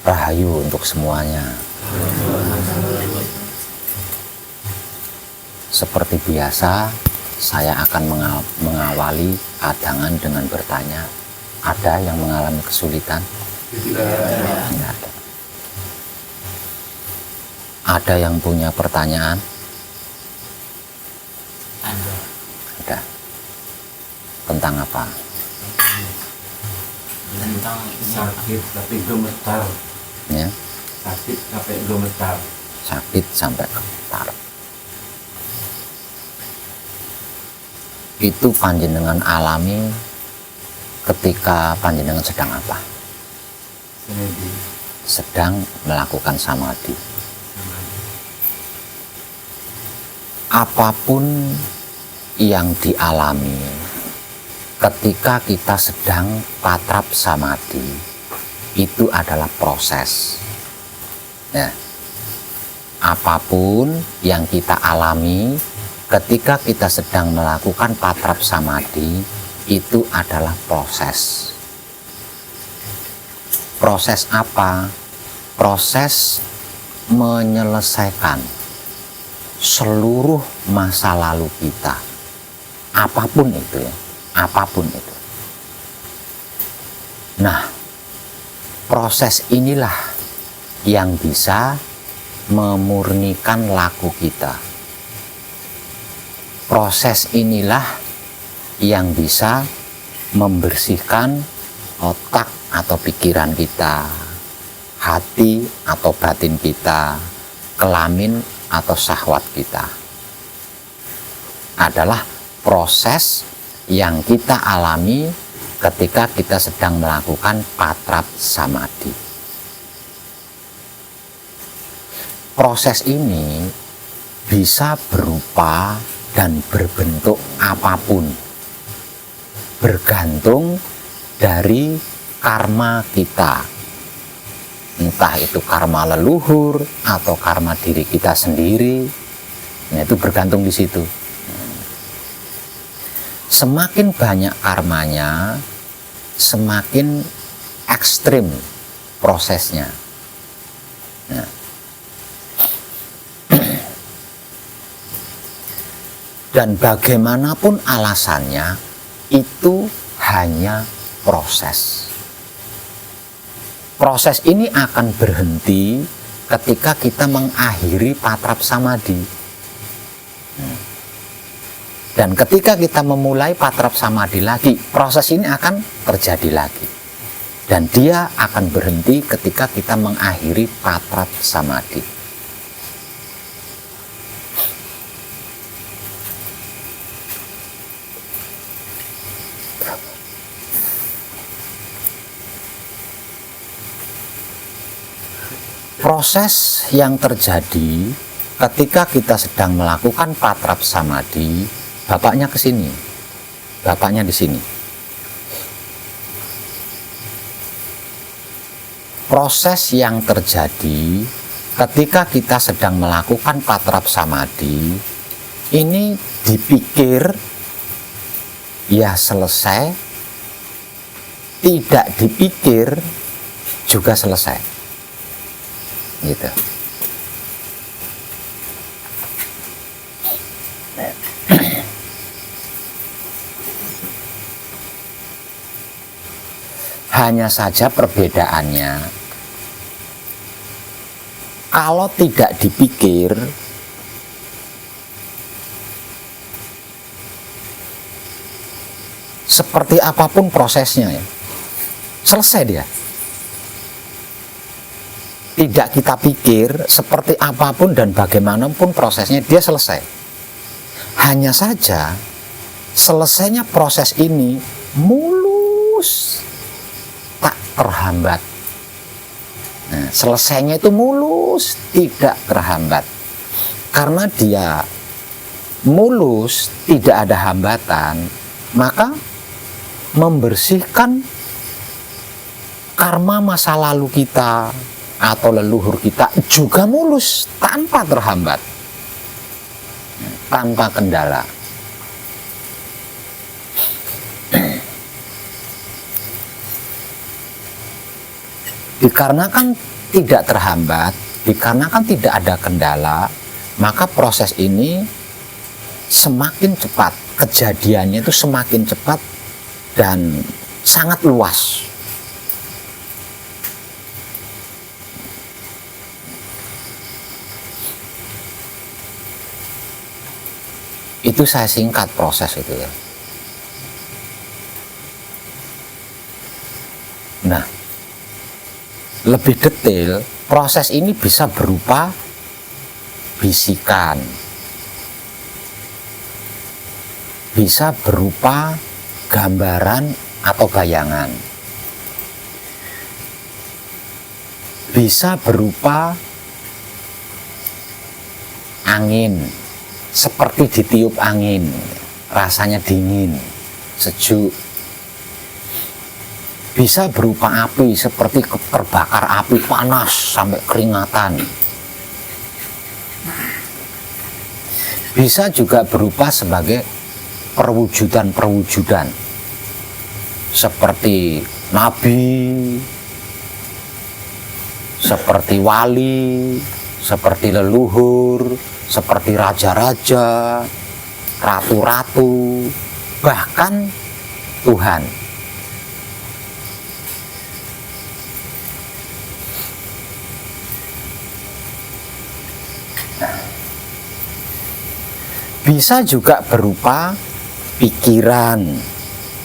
Rahayu untuk semuanya. Seperti biasa, saya akan mengawali adangan dengan bertanya, ada yang mengalami kesulitan? Tidak ada. Ada yang punya pertanyaan? Ada. Tentang apa? Tentang sakit tapi gemetar. Ya. Sakit sampai gemetar. Sakit sampai gemetar. Itu panjenengan alami ketika panjenengan sedang apa? Sedang melakukan samadhi. Apapun yang dialami ketika kita sedang patrap samadhi, itu adalah proses. Ya. Apapun yang kita alami ketika kita sedang melakukan patrap samadhi, itu adalah proses. Proses apa? Proses menyelesaikan seluruh masa lalu kita. Apapun itu ya, apapun itu. Nah, proses inilah yang bisa memurnikan laku kita. Proses inilah yang bisa membersihkan otak atau pikiran kita, hati atau batin kita, kelamin atau syahwat kita. Adalah proses yang kita alami ketika kita sedang melakukan patrap samadhi. Proses ini bisa berupa dan berbentuk apapun, bergantung dari karma kita, entah itu karma leluhur atau karma diri kita sendiri. Nah, itu bergantung di situ. Semakin banyak karmanya, semakin ekstrim prosesnya. Nah, dan bagaimanapun alasannya, itu hanya proses. Proses ini akan berhenti ketika kita mengakhiri patrap samadhi. Dan ketika kita memulai patrap samadhi lagi, proses ini akan terjadi lagi. Dan dia akan berhenti ketika kita mengakhiri patrap samadhi. Proses yang terjadi ketika kita sedang melakukan patrap samadhi, bapaknya ke sini, bapaknya di sini. Proses yang terjadi ketika kita sedang melakukan patrap samadhi, ini dipikir ya selesai, tidak dipikir juga selesai. Gitu. Hanya saja perbedaannya, kalau tidak dipikir, seperti apapun prosesnya ya, selesai dia. Tidak kita pikir, seperti apapun dan bagaimanapun prosesnya, dia selesai. Hanya saja selesainya proses ini mulus, tak terhambat. Nah, selesainya itu mulus, tidak terhambat. Karena dia mulus, tidak ada hambatan, maka membersihkan karma masa lalu kita atau leluhur kita juga mulus tanpa terhambat, tanpa kendala. Dikarenakan tidak terhambat, dikarenakan tidak ada kendala, maka proses ini semakin cepat, kejadiannya itu semakin cepat dan sangat luas. Itu saya singkat proses itu ya. Nah, lebih detail, proses ini bisa berupa bisikan, bisa berupa gambaran atau bayangan, bisa berupa angin, seperti ditiup angin, rasanya dingin, sejuk. Bisa berupa api, seperti terbakar api panas sampai keringatan. Bisa juga berupa sebagai perwujudan-perwujudan, seperti nabi, seperti wali, seperti leluhur, seperti raja-raja, ratu-ratu, bahkan Tuhan. Bisa juga berupa pikiran,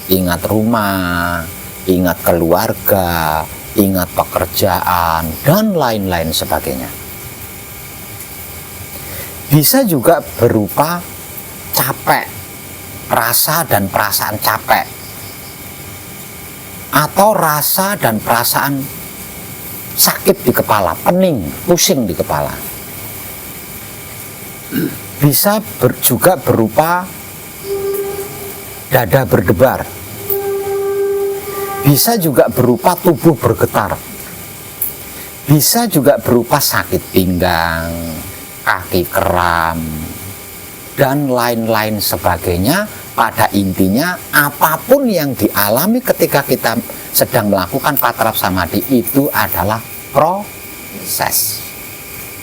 ingat rumah, ingat keluarga, ingat pekerjaan, dan lain-lain sebagainya. Bisa juga berupa capek, rasa dan perasaan capek, atau rasa dan perasaan sakit di kepala, pening, pusing di kepala. Bisa juga berupa dada berdebar, bisa juga berupa tubuh bergetar, bisa juga berupa sakit pinggang, kaki kram, dan lain-lain sebagainya. Pada intinya, apapun yang dialami ketika kita sedang melakukan patrap samadhi itu adalah proses.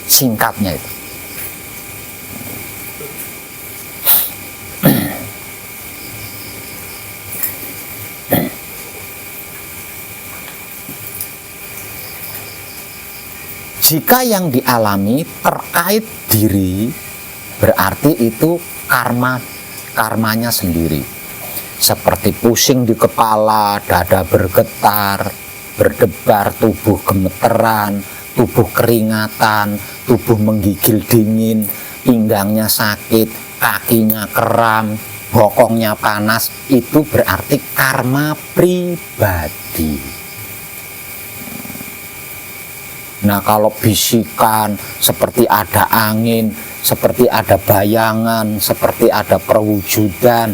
Singkatnya itu. Jika yang dialami terkait diri, berarti itu karmanya sendiri. Seperti pusing di kepala, dada bergetar, berdebar, tubuh gemeteran, tubuh keringatan, tubuh menggigil dingin, pinggangnya sakit, kakinya kram, bokongnya panas, itu berarti karma pribadi. Nah, kalau bisikan, seperti ada angin, seperti ada bayangan, seperti ada perwujudan,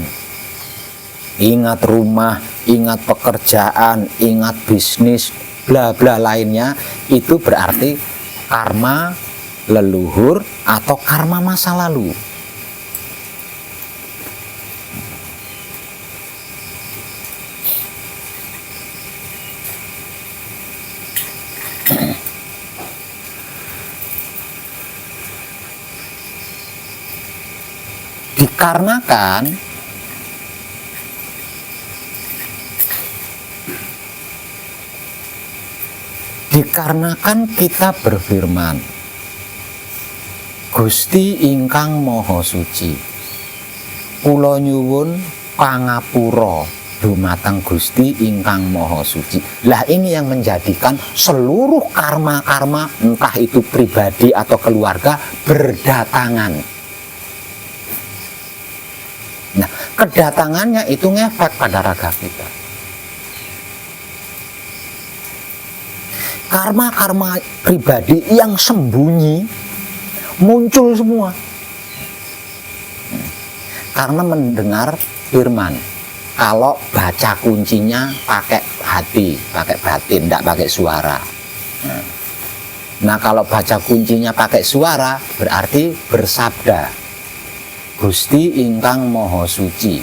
ingat rumah, ingat pekerjaan, ingat bisnis, bla bla lainnya, itu berarti karma leluhur atau karma masa lalu. Dikarenakan kita berfirman, Gusti ingkang Maha Suci, kula nyuwun pangapura dumateng Gusti ingkang Maha Suci. Lah ini yang menjadikan seluruh karma-karma, entah itu pribadi atau keluarga, berdatangan. Nah, kedatangannya itu ngefek pada raga kita. Karma-karma pribadi yang sembunyi muncul semua. Karena mendengar firman. Kalau baca kuncinya pakai hati, pakai batin, tidak pakai suara. Nah, kalau baca kuncinya pakai suara, berarti bersabda. Gusti ingkang Maha Suci,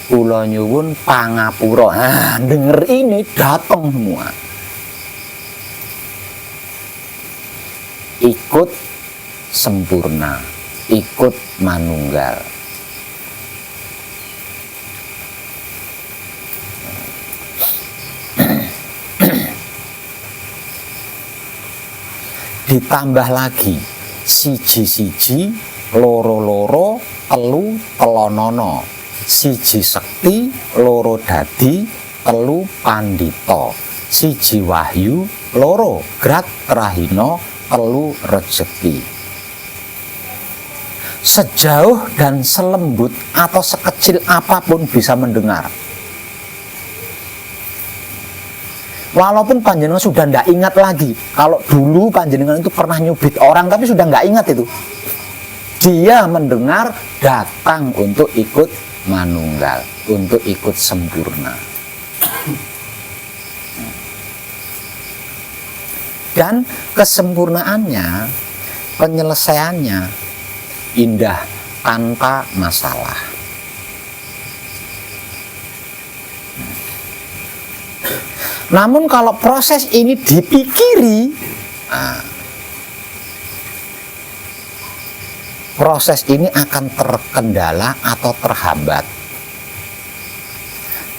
kula nyuwun pangapura. Nah, denger ini datang semua. ikut sempurna, ikut manunggal. Ditambah lagi siji-siji, loro-loro, telu telonono, siji sekti, loro dadi, telu pandito, siji wahyu, loro grat rahino, telu rejeki. Sejauh dan selembut atau sekecil apapun bisa mendengar. Walaupun panjenengan sudah tidak ingat lagi, kalau dulu panjenengan itu pernah nyubit orang tapi sudah nggak ingat itu, dia mendengar, datang untuk ikut manunggal, untuk ikut sempurna. Dan kesempurnaannya, penyelesaiannya indah tanpa masalah. Namun kalau proses ini dipikiri, proses ini akan terkendala atau terhambat.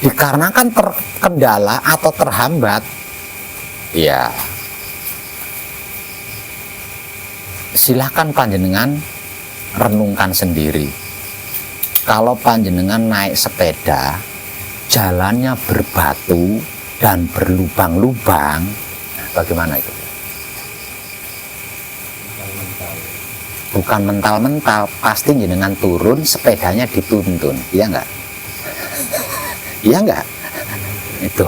Dikarenakan terkendala atau terhambat, ya silahkan panjenengan renungkan sendiri. Kalau panjenengan naik sepeda, jalannya berbatu dan berlubang-lubang, bagaimana itu? Bukan mental-mental, pasti jenengan turun, sepedanya dituntun, iya enggak? Iya enggak? Itu.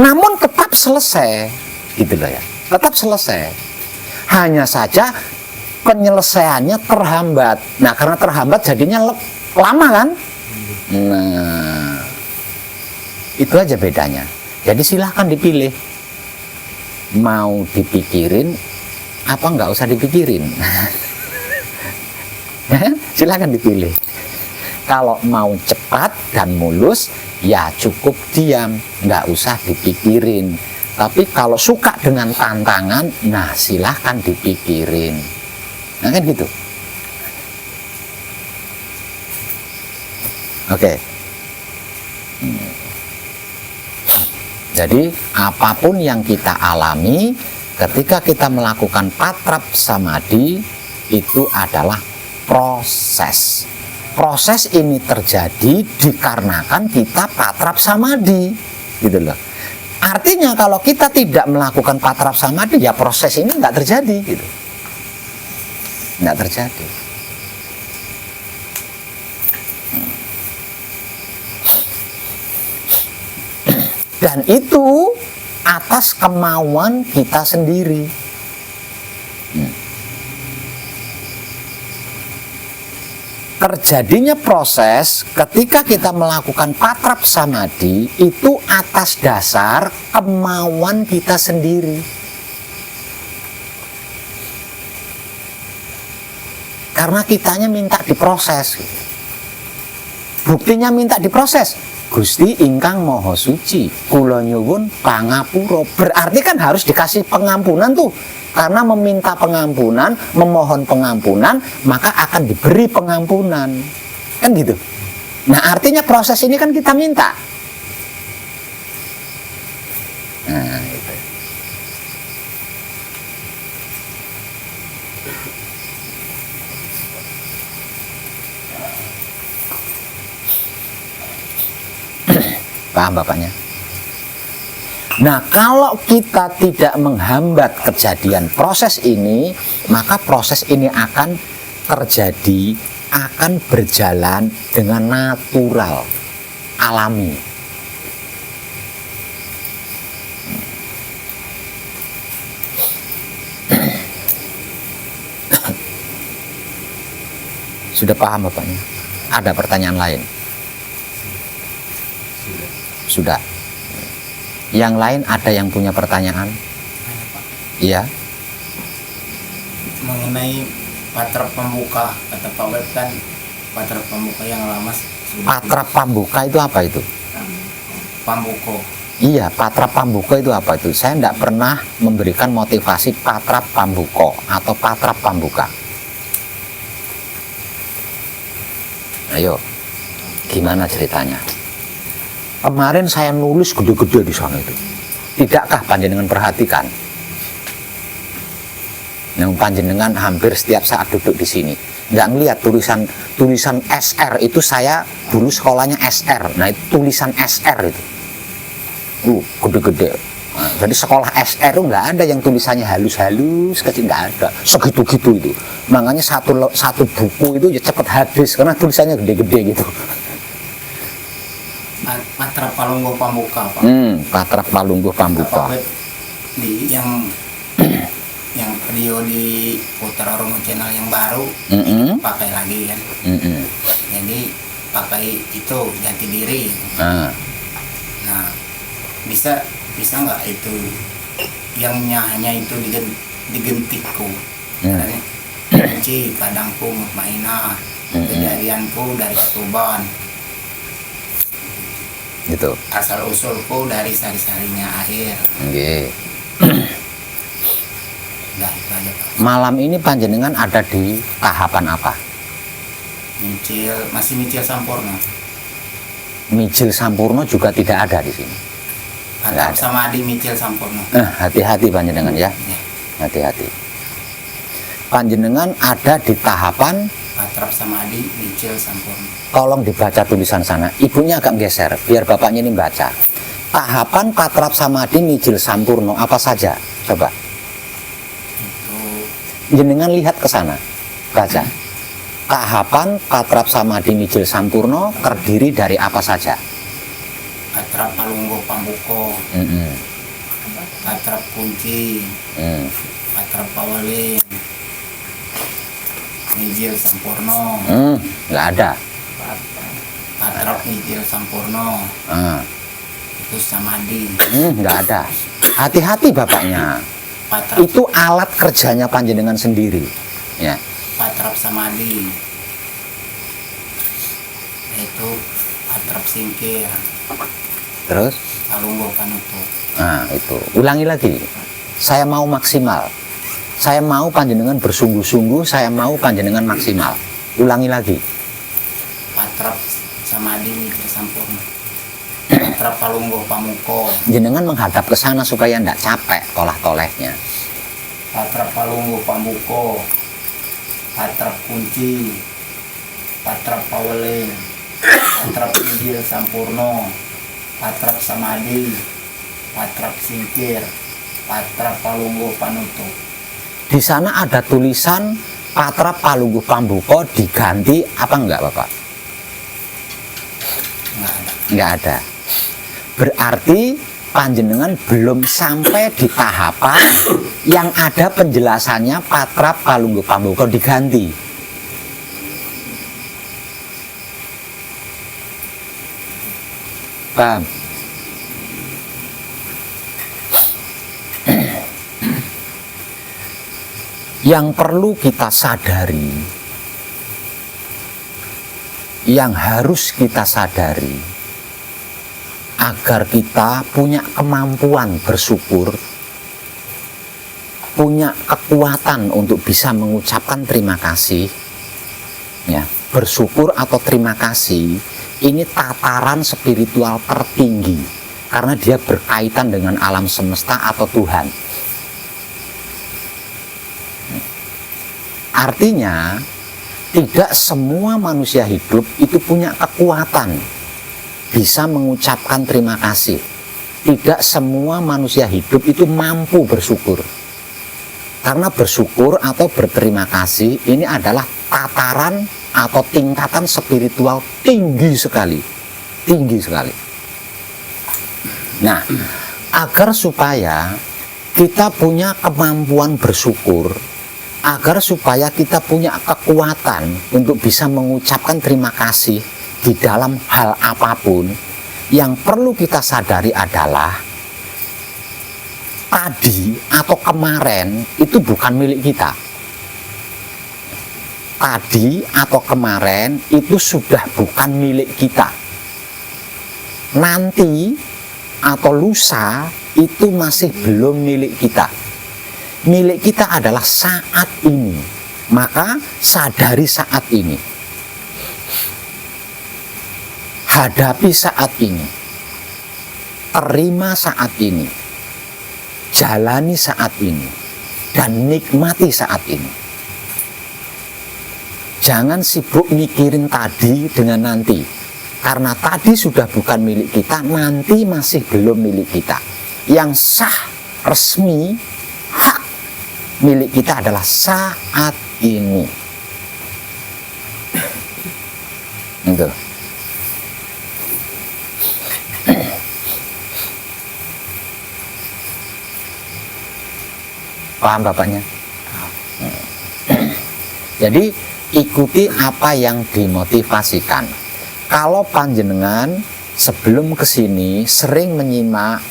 Namun tetap selesai, gitu loh ya. Tetap selesai. Hanya saja penyelesaiannya terhambat. Nah, karena terhambat jadinya lama kan? Nah, itu aja bedanya. Jadi silahkan dipilih, mau dipikirin apa nggak usah dipikirin. Silahkan dipilih. Kalau mau cepat dan mulus, ya cukup diam, nggak usah dipikirin. Tapi kalau suka dengan tantangan, nah silahkan dipikirin. Nah kan gitu. Oke. Jadi apapun yang kita alami ketika kita melakukan patrap samadhi, itu adalah proses. Proses ini terjadi dikarenakan kita patrap samadhi, gitu loh. Artinya kalau kita tidak melakukan patrap samadhi, ya proses ini nggak terjadi, gitu. Nggak terjadi. Dan itu atas kemauan kita sendiri. Terjadinya proses ketika kita melakukan patrap samadhi itu atas dasar kemauan kita sendiri. Karena kitanya minta diproses. Buktinya minta diproses. Gusti ingkang Maha Suci, kula nyuwun pangapura. Berarti kan harus dikasih pengampunan tuh. Karena meminta pengampunan, memohon pengampunan, maka akan diberi pengampunan. Kan gitu. Nah, artinya proses ini kan kita minta. Nah, itu. Paham Bapaknya? Nah, kalau kita tidak menghambat kejadian proses ini, maka proses ini akan terjadi, akan berjalan dengan natural, alami. Sudah paham Bapaknya? Ada pertanyaan lain? Sudah. Yang lain ada yang punya pertanyaan? Iya. Mengenai patrap pembuka, kata Pak Web kan patrap pembuka yang lama sudah. Patrap pambuka itu apa itu? Pambuko. Iya, patra pambuka itu apa itu? Saya tidak pernah memberikan motivasi patra pambuko atau patra pambuka. Ayo, gimana ceritanya? Kemarin saya nulis gede-gede di sana itu. Tidakkah panjenengan perhatikan? Yang panjenengan hampir setiap saat duduk di sini, nggak ngelihat tulisan SR itu. Saya dulu sekolahnya SR. Nah, itu tulisan SR itu. Gede-gede. Nah, jadi sekolah SR itu nggak ada yang tulisannya halus-halus, kecil, nggak ada. Segitu-gitu itu. Makanya satu buku itu ya cepat habis karena tulisannya gede-gede gitu. Patra Palungguh Pambuka, Pak. Patra Palungguh Pambuka. Apa, di yang video di Putra Romo Channel yang baru pakai lagi kan. Jadi pakai itu ganti diri. Nah, bisa nggak itu yang hanya itu digentikku. Kunci kadangku mutmainah, kejadianku dari Tuban, gitu. asal usulku dari sari-sarinya air. Nah, itu aja, Pak. Malam ini panjenengan ada di tahapan apa? Masih micil sampurna. Mijil Sampurno juga tidak ada di sini. Nggak ada. Sama Adi micil sampurna. Hati-hati panjenengan ya. Hati-hati. Panjenengan ada di tahapan. Patrap sama Adi micil sampurna. Tolong dibaca tulisan sana. Ibunya agak geser biar bapaknya ini baca. Tahapan Patrap Samadi Mijil Sampurno apa saja? Coba. Jenengan lihat ke sana. Baca. Tahapan Patrap Samadi Mijil Sampurno terdiri dari apa saja? Patrap Palungguh Pambuko. Patrap Kunci. Patrap Pawalin. Mijil Sampurno. Nggak ada. Patrap Mijil Sampurno. Itu Samadi. Nggak ada. Hati-hati bapaknya. Patrap, Itu alat kerjanya panjenengan sendiri. Ya. Patrap Samadi. Itu Patrap Singkir. Terus? Palungguh Panutup. Nah, itu. Ulangi lagi. Saya mau maksimal. Saya mau panjenengan bersungguh-sungguh, saya mau panjenengan maksimal. Ulangi lagi. Patrap Samadi Mijil Sampurna. Patrap Palungguh Pamuko. Jenengan menghadap ke sana supaya tidak capek tolah-tolehnya. Patrap Palungguh Pambuko. Patrap Kunci. Patrap Pawelin. Patrap Mijil Sampurno. Patrap Samadi. Patrap Singkir. Patrap Palungguh Panutup. Di sana ada tulisan Patrap Palungguh Pambuko diganti apa enggak, Bapak? Nggak ada. Enggak ada. Berarti panjenengan belum sampai di tahapan yang ada penjelasannya Patrap Palungguh Pambuko diganti. Paham? Yang perlu kita sadari, yang harus kita sadari, agar kita punya kemampuan bersyukur, punya kekuatan untuk bisa mengucapkan terima kasih, ya, bersyukur atau terima kasih, ini tataran spiritual tertinggi, karena dia berkaitan dengan alam semesta atau Tuhan. Artinya, tidak semua manusia hidup itu punya kekuatan bisa mengucapkan terima kasih. Tidak semua manusia hidup itu mampu bersyukur. Karena bersyukur atau berterima kasih ini adalah tataran atau tingkatan spiritual tinggi sekali. Tinggi sekali. Nah, agar supaya kita punya kemampuan bersyukur, agar supaya kita punya kekuatan untuk bisa mengucapkan terima kasih di dalam hal apapun, yang perlu kita sadari adalah tadi atau kemarin itu bukan milik kita. Tadi atau kemarin itu sudah bukan milik kita. Nanti atau lusa itu masih belum milik kita. Milik kita adalah saat ini. Maka sadari saat ini. Hadapi saat ini. Terima saat ini. Jalani saat ini. Dan nikmati saat ini. Jangan sibuk mikirin tadi dengan nanti. Karena tadi sudah bukan milik kita, nanti masih belum milik kita. Yang sah, resmi, hak milik kita adalah saat ini. Itu. Paham Bapaknya? Jadi ikuti apa yang dimotivasikan. Kalau panjenengan sebelum kesini sering menyimak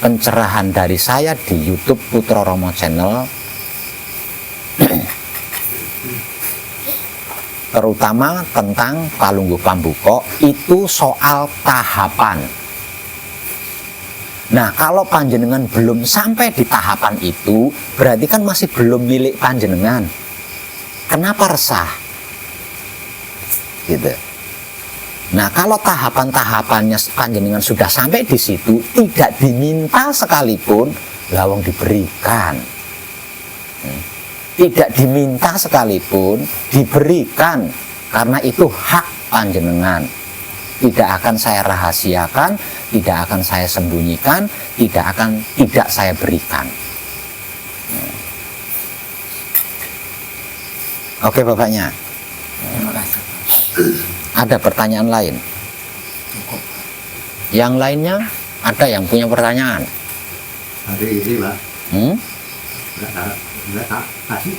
pencerahan dari saya di YouTube Putra Romo Channel, terutama tentang Palungguh Pambuka, itu soal tahapan. Nah, kalau panjenengan belum sampai di tahapan itu, berarti kan masih belum milik panjenengan. Kenapa resah? Gitu. Nah, kalau tahapan-tahapannya panjenengan sudah sampai di situ, tidak diminta sekalipun, lawang diberikan. Tidak diminta sekalipun, diberikan. Karena itu hak panjenengan. Tidak akan saya rahasiakan, tidak akan saya sembunyikan, tidak saya berikan. Oke Bapaknya. Terima kasih. Ada pertanyaan lain? Cukup. Yang lainnya ada yang punya pertanyaan? Hari ini Pak, tadi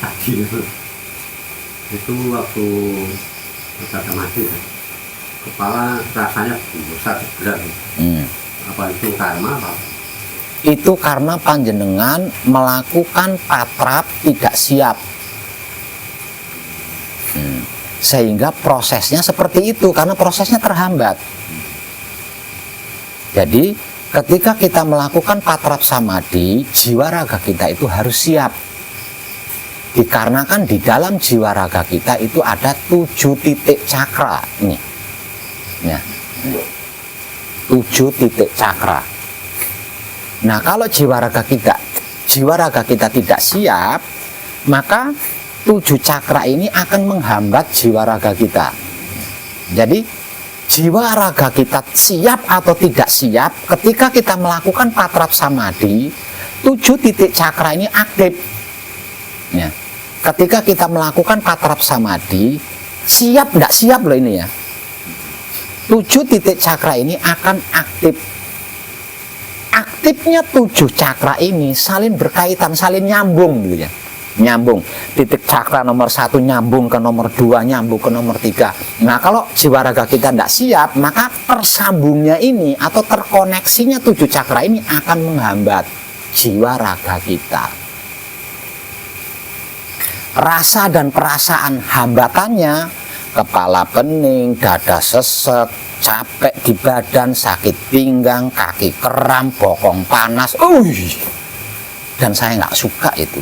itu waktu kita mati kan, kepala rasanya besar berat. Apa itu karma apa? Itu karena panjenengan melakukan patrap tidak siap. Sehingga prosesnya seperti itu, karena prosesnya terhambat. Jadi ketika kita melakukan patrap samadhi, jiwa raga kita itu harus siap. Dikarenakan di dalam jiwa raga kita itu ada 7 titik cakra ini. Ya. 7 titik cakra. Nah, kalau jiwa raga kita tidak siap, maka 7 cakra ini akan menghambat jiwa raga kita. Jadi jiwa raga kita siap atau tidak siap, ketika kita melakukan patrap samadhi, 7 titik cakra ini aktif. Ya. Ketika kita melakukan patrap samadhi, siap tidak siap loh ini ya. 7 titik cakra ini akan aktif. Aktifnya 7 cakra ini saling berkaitan, saling nyambung gitu ya. Nyambung, titik cakra nomor 1 nyambung ke nomor 2, nyambung ke nomor 3. Nah, kalau jiwa raga kita tidak siap, maka tersambungnya ini atau terkoneksinya 7 cakra ini akan menghambat jiwa raga kita. Rasa dan perasaan hambatannya, kepala pening, dada sesek, capek di badan, sakit pinggang, kaki kram, bokong panas. Dan saya nggak suka itu.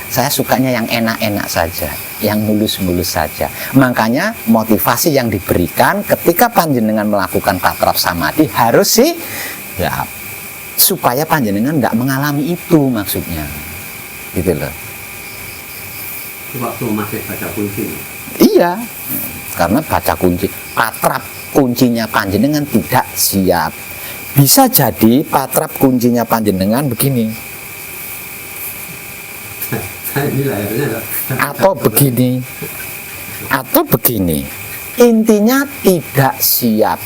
Saya sukanya yang enak-enak saja, yang mulus-mulus saja. Makanya motivasi yang diberikan ketika panjenengan melakukan patrap samadhi harus sih ya, supaya panjenengan tidak mengalami itu maksudnya. Gitu loh. Waktu masih baca kunci. Iya, karena baca kunci, patrap kuncinya panjenengan tidak siap. Bisa jadi patrap kuncinya panjenengan begini. Atau begini, intinya tidak siap.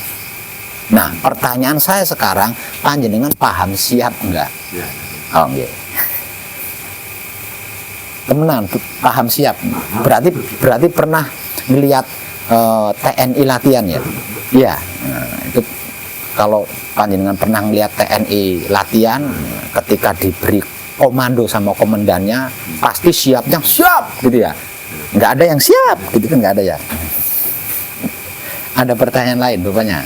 Nah, pertanyaan saya sekarang, panjenengan paham siap enggak? Ya. Oh enggak. Temenan, paham siap. Berarti pernah melihat TNI latihan ya? Iya. Nah, itu kalau panjenengan pernah melihat TNI latihan, ketika diberi komando sama komandannya, pasti siapnya siap gitu ya. Nggak ada yang siap gitu kan, nggak ada ya. Ada pertanyaan lain Bapaknya?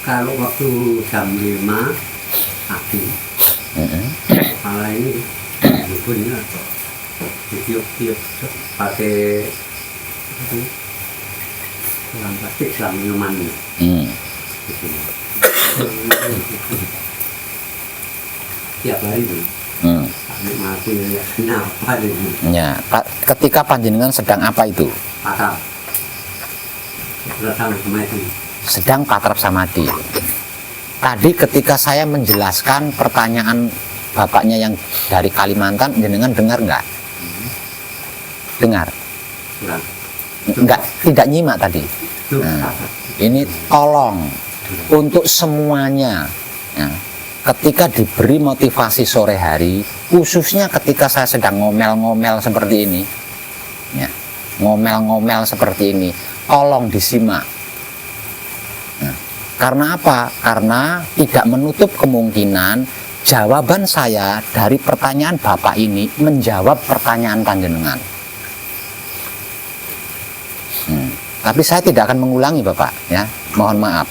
kalau waktu jam 5 pagi kepala ini bunyi lah, ditiup-tiup pakai selang plastik, selang minuman gitu. Tiap hari itu nikmati apa itu Ya, ketika panjenengan sedang apa itu? patah terasa sama itu. Sedang patrap samadhi. Tadi ketika saya menjelaskan pertanyaan bapaknya yang dari Kalimantan, jenengan dengar nggak? Dengar? Kurang. Enggak, tidak nyimak tadi. Itu Nah, ini tolong untuk semuanya, ya, ketika diberi motivasi sore hari, khususnya ketika saya sedang ngomel-ngomel seperti ini, ya, ngomel-ngomel seperti ini, tolong disimak. Nah, karena apa? Karena tidak menutup kemungkinan jawaban saya dari pertanyaan Bapak ini menjawab pertanyaan panjenengan. Tapi saya tidak akan mengulangi Bapak, ya, mohon maaf.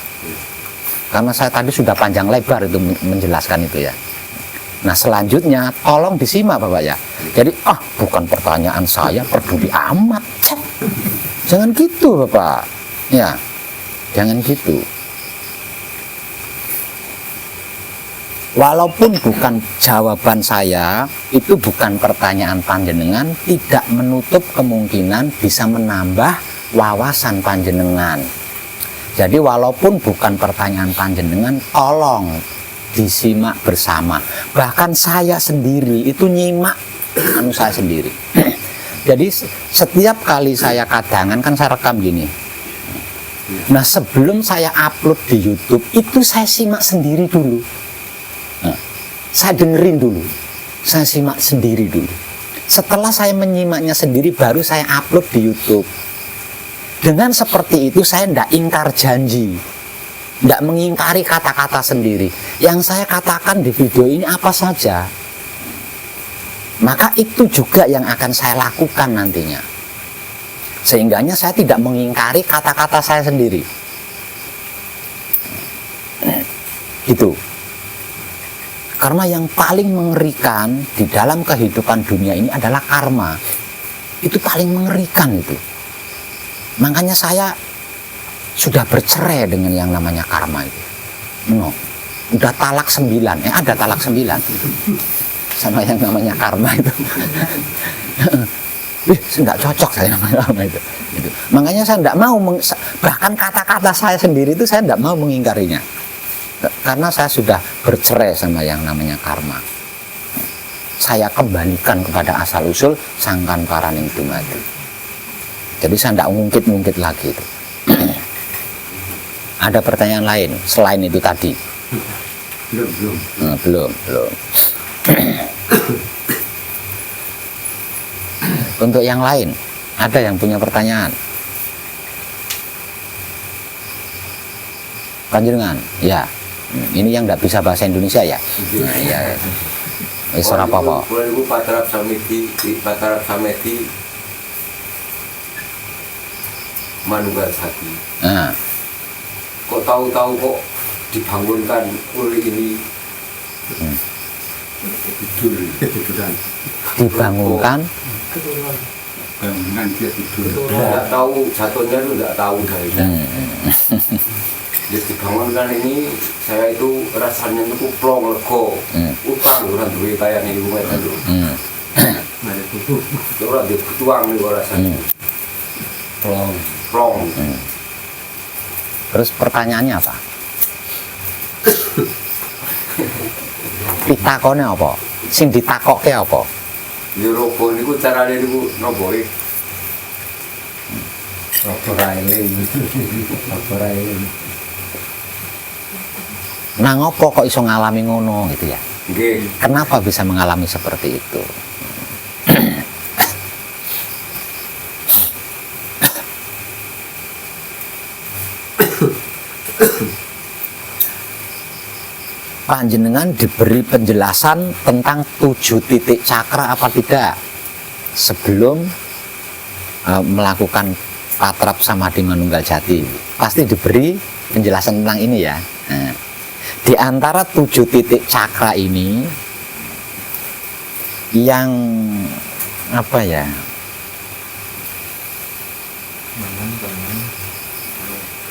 Karena saya tadi sudah panjang lebar itu menjelaskan itu ya. Nah selanjutnya tolong disimak Bapak ya. Jadi bukan pertanyaan saya, peduli amat. Jangan gitu Bapak. Ya, jangan gitu. Walaupun bukan jawaban saya, itu bukan pertanyaan panjenengan, tidak menutup kemungkinan bisa menambah wawasan panjenengan. Jadi walaupun bukan pertanyaan panjenengan, tolong disimak bersama. Bahkan saya sendiri itu nyimak saya sendiri. Jadi setiap kali saya kadangan kan saya rekam gini. Nah sebelum saya upload di YouTube itu saya simak sendiri dulu. Nah, saya dengerin dulu, saya simak sendiri dulu. Setelah saya menyimaknya sendiri baru saya upload di YouTube. Dengan seperti itu saya tidak ingkar janji, tidak mengingkari kata-kata sendiri. Yang saya katakan di video ini apa saja, maka itu juga yang akan saya lakukan nantinya. Sehingganya saya tidak mengingkari kata-kata saya sendiri. Gitu. Karena yang paling mengerikan di dalam kehidupan dunia ini adalah karma. Itu paling mengerikan itu. Makanya saya sudah bercerai dengan yang namanya karma itu. No. Udah talak 9. Ada talak 9 sama yang namanya karma itu. Nggak cocok saya sama karma itu. Gitu. Makanya saya tidak mau, bahkan kata-kata saya sendiri itu saya tidak mau mengingkarinya. Karena saya sudah bercerai sama yang namanya karma. Saya kembalikan kepada asal-usul sangkan paraning dumadi. Jadi saya tidak ngungkit-ngungkit lagi itu. Ada pertanyaan lain selain itu tadi? Belum. Untuk yang lain, ada yang punya pertanyaan? Panjenengan? Ya. Ini yang tidak bisa bahasa Indonesia ya? Nah, iya. Wis ora apa-apa. Kula niku patrap samedi manunggal hati. Nah, Kok tahu-tahu kok dibangunkan oleh ini tiduran. dibangunkan Bangunan dia tidur. Tidak tahu jatuhnya itu tidak tahu saya. Jadi dibangunkan ini saya itu rasanya itu plong lego. Utang orang duwe kaya nih rumah itu. Ada tubuh. Orang di tuang nih rasanya. Plong. Terus pertanyaannya apa? Pitakone apa? Sing ditakokke apa? Di robo niku carane niku nopo iki? Nang apa kok iso ngalami ngono gitu ya? Nggih. Kenapa bisa mengalami seperti itu? Panjenengan diberi penjelasan tentang 7 titik cakra apa tidak sebelum melakukan patrap samadhi manunggal jati? Pasti diberi penjelasan tentang ini ya. Nah, di antara 7 titik cakra ini yang apa ya?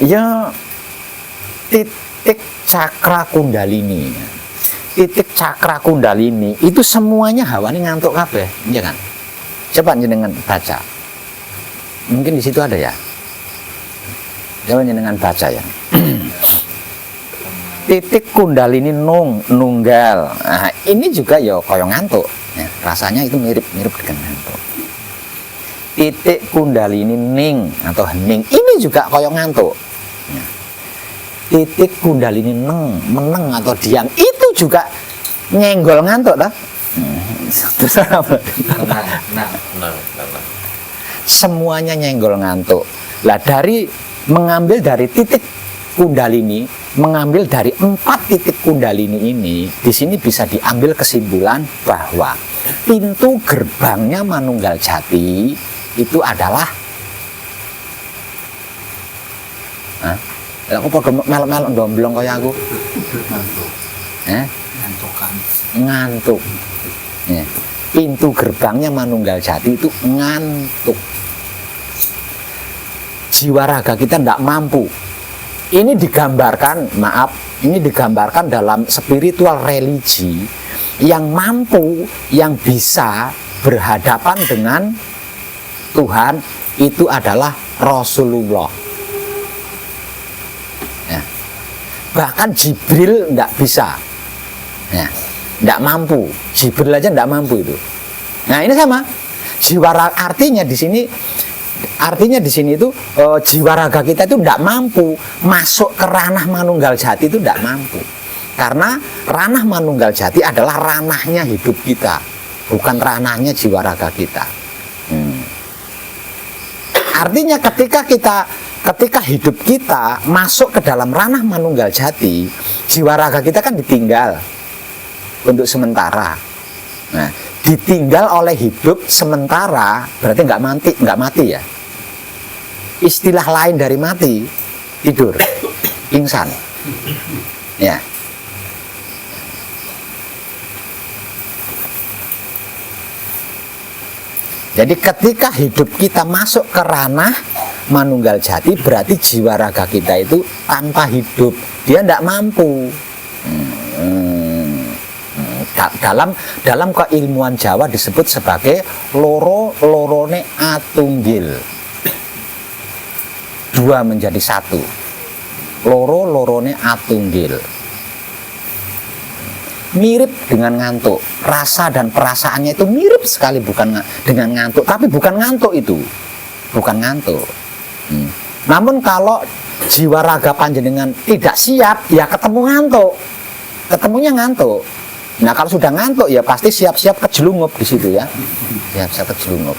Ya titik cakra kundalini. Titik cakra kundalini itu semuanya hawanya ngantuk kabeh, ya kan? Coba jenengan baca. Mungkin di situ ada ya. Coba jenengan baca ya. Titik kundalini nunggal. Nah, ini juga ya koyo ngantuk. Ya, rasanya itu mirip-mirip dengan ngantuk. Titik kundalini ning atau hening ini juga koyo ngantuk. Ya. Titik kundalini meneng atau diam itu juga nyenggol ngantuk dah. Semuanya nyenggol ngantuk. Lah dari mengambil dari titik kundalini, mengambil dari 4 titik kundalini ini, di sini bisa diambil kesimpulan bahwa pintu gerbangnya Manunggal Jati itu adalah aku pada melok-melok domblong kaya aku. Ngantuk. Ya. Pintu gerbangnya Manunggal Jati itu ngantuk. Jiwa raga kita tidak mampu. Ini digambarkan, ini digambarkan dalam spiritual religi yang mampu, yang bisa berhadapan dengan Tuhan itu adalah Rasulullah. Ya. Bahkan Jibril tidak bisa, ya, tidak mampu. Jibril aja tidak mampu itu. Nah ini sama. Artinya di sini itu jiwa raga kita itu tidak mampu masuk ke ranah Manunggal Jati, itu tidak mampu. Karena ranah Manunggal Jati adalah ranahnya hidup kita, bukan ranahnya jiwa raga kita. Artinya ketika hidup kita masuk ke dalam ranah Manunggal Jati, jiwa raga kita kan ditinggal untuk sementara. Nah, ditinggal oleh hidup sementara berarti nggak mati ya. Istilah lain dari mati, tidur, pingsan. Ya. Jadi ketika hidup kita masuk ke ranah Manunggal Jati berarti jiwa raga kita itu tanpa hidup, dia tidak mampu. Dalam keilmuan Jawa disebut sebagai lorone atunggil. 2 menjadi 1. Lorone atunggil. Mirip dengan ngantuk. Rasa dan perasaannya itu mirip sekali bukan dengan ngantuk, tapi bukan ngantuk itu. Bukan ngantuk. Namun kalau jiwa raga panjenengan tidak siap, ya ketemu ngantuk. Ketemunya ngantuk. Nah kalau sudah ngantuk ya pasti siap-siap kejelungup di situ ya, siap-siap kejelungup.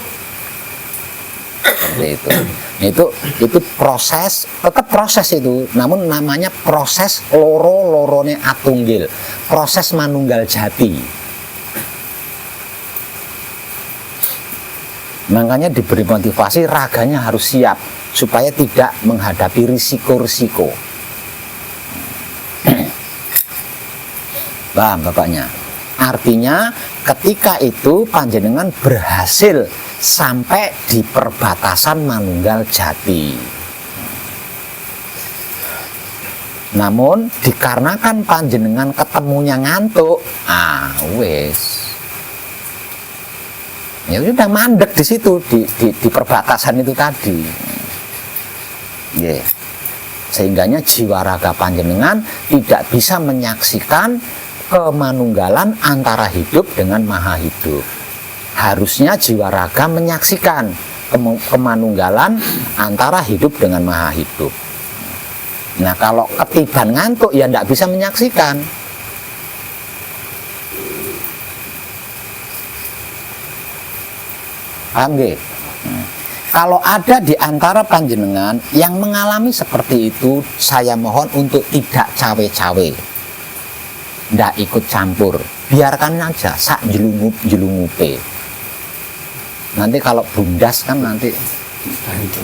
Seperti itu. Itu proses, tetap proses itu. Namun namanya proses lorone atunggil, proses Manunggal Jati. Makanya diberi motivasi raganya harus siap supaya tidak menghadapi risiko-risiko. Paham bapaknya? Artinya ketika itu panjenengan berhasil sampai di perbatasan Manunggal Jati. Namun dikarenakan panjenengan ketemunya ngantuk, wes. Ya sudah mandek di situ di perbatasan itu tadi. Yeah. Sehingganya jiwa raga panjenengan tidak bisa menyaksikan kemanunggalan antara hidup dengan maha hidup. Harusnya jiwa raga menyaksikan kemanunggalan antara hidup dengan maha hidup. Nah kalau ketiban ngantuk ya tidak bisa menyaksikan. Paham nggih? Kalau ada di antara panjenengan yang mengalami seperti itu, saya mohon untuk tidak cawe-cawe. Ndak ikut campur, biarkan aja sak jelungupe. Nanti kalau bundas kan nanti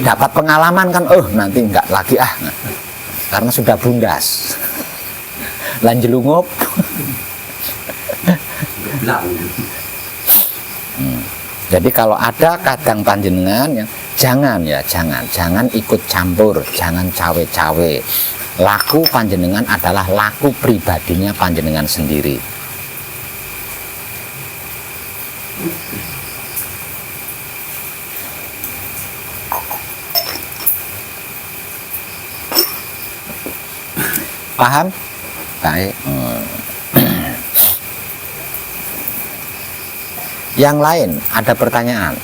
dapat pengalaman kan, nanti enggak lagi karena sudah bundas. lan jelungup. Belang. Jadi kalau ada kadang panjenengan yang jangan ikut campur, jangan cawe-cawe. Laku panjenengan adalah laku pribadinya panjenengan sendiri. Paham? Baik. Yang lain ada pertanyaan.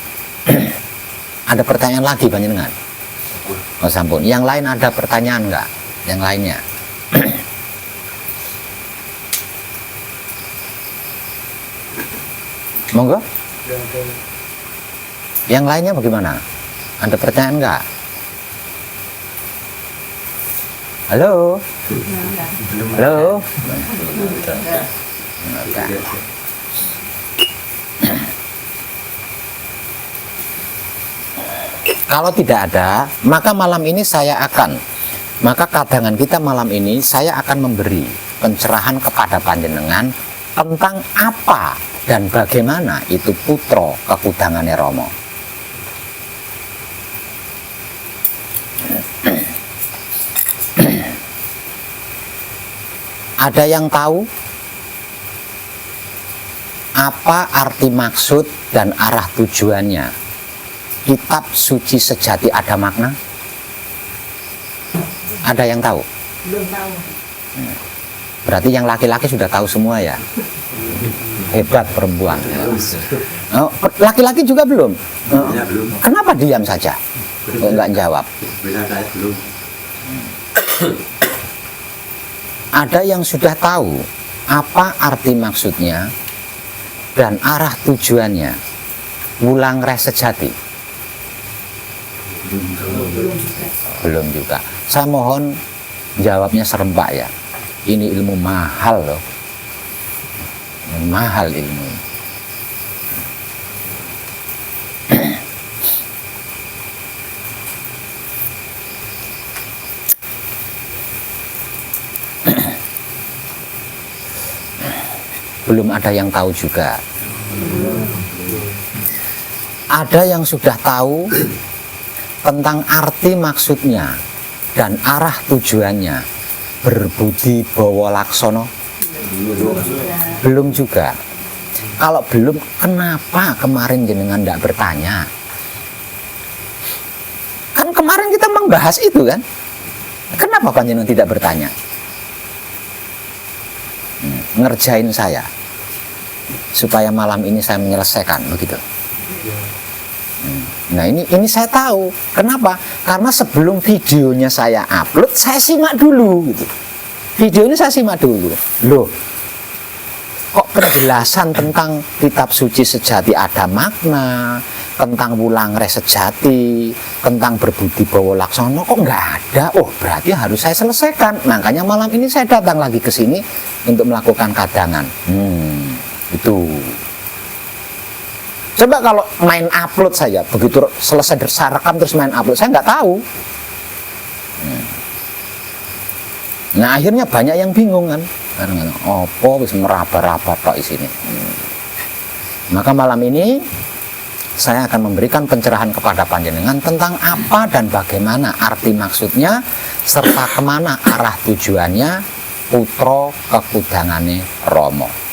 Ada pertanyaan lagi panjenengan? Oh sampun. Yang lain ada pertanyaan enggak? Yang lainnya? Monggo. Yang lainnya bagaimana? Ada pertanyaan enggak? Halo? Halo? Kalau tidak ada, maka malam ini maka kadangan kita malam ini saya akan memberi pencerahan kepada panjenengan tentang apa dan bagaimana itu putra kekudangane Rama. Ada yang tahu apa arti maksud dan arah tujuannya kitab suci sejati ada makna? Ada yang tahu? Belum tahu. Berarti yang laki-laki sudah tahu semua ya? Hebat perempuan. Oh, laki-laki juga belum? Oh, Ya, belum. kenapa diam saja? Oh, enggak jawab. Benar saya belum. Ada yang sudah tahu apa arti maksudnya dan arah tujuannya Wulang Res Sejati? Belum juga. Saya mohon jawabnya serempak ya. Ini ilmu mahal loh. Mahal ilmu. Belum ada yang tahu juga. Ada yang sudah tahu tentang arti maksudnya dan arah tujuannya berbudi bawa laksono? Belum juga. Kalau belum, kenapa kemarin jenengan tidak bertanya? Kan kemarin kita membahas itu kan? Kenapa panjenengan tidak bertanya? Ngerjain saya supaya malam ini saya menyelesaikan begitu. Nah ini saya tahu. Kenapa? Karena sebelum videonya saya upload, saya simak dulu gitu. Video ini saya simak dulu. Loh, kok penjelasan tentang kitab suci sejati ada makna, tentang Wulang Res Sejati, tentang berbudi bawa laksono kok nggak ada? Oh, berarti harus saya selesaikan. Makanya malam ini saya datang lagi ke sini untuk melakukan kadangan. Itu. Coba kalau main upload saja, begitu selesai saya rekam terus main upload, saya nggak tahu. Nah akhirnya banyak yang bingung kan, opo bisa meraba-raba tok isine. Maka malam ini saya akan memberikan pencerahan kepada panjenengan tentang apa dan bagaimana arti maksudnya serta kemana arah tujuannya putra kekudangane Rama.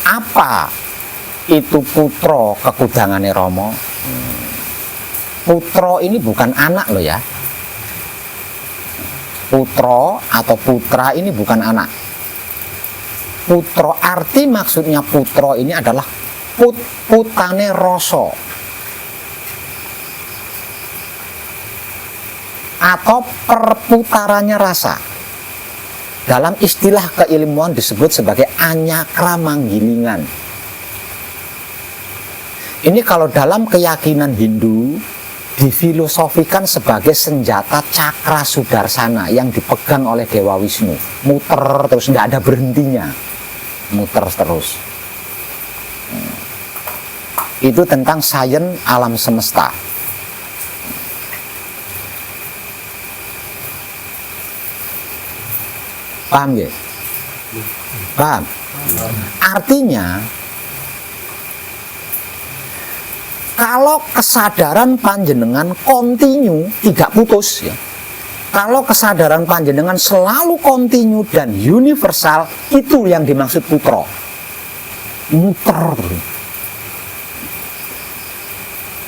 Apa itu putra kekudangane Rama? Putra ini bukan anak loh ya. Putra atau putra ini bukan anak. Putra, arti maksudnya putra ini adalah putane rasa atau perputarannya rasa. Dalam istilah keilmuan disebut sebagai anyakra manggilingan. Ini kalau dalam keyakinan Hindu difilosofikan sebagai senjata cakra sudarsana yang dipegang oleh Dewa Wisnu. Muter terus, nggak ada berhentinya. Muter terus. Itu tentang sains alam semesta. Paham nggih? Paham? Artinya kalau kesadaran panjenengan kontinu, tidak putus ya. Kalau kesadaran panjenengan selalu kontinu dan universal, itu yang dimaksud putra. Muter terus.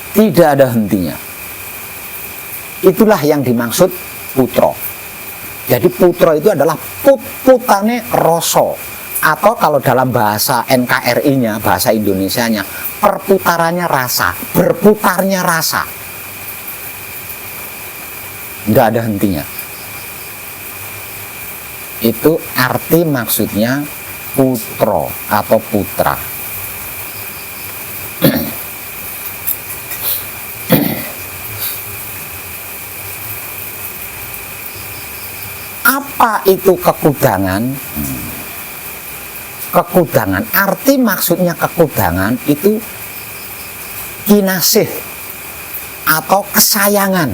Tidak ada hentinya. Itulah yang dimaksud putra. Jadi putra itu adalah putane rasa, atau kalau dalam bahasa NKRI-nya, bahasa Indonesianya, perputarannya rasa, berputarnya rasa. Nggak ada hentinya. Itu arti maksudnya putra atau putra. Apa itu kekudangan? Kekudangan, arti maksudnya kekudangan itu kinasih atau kesayangan.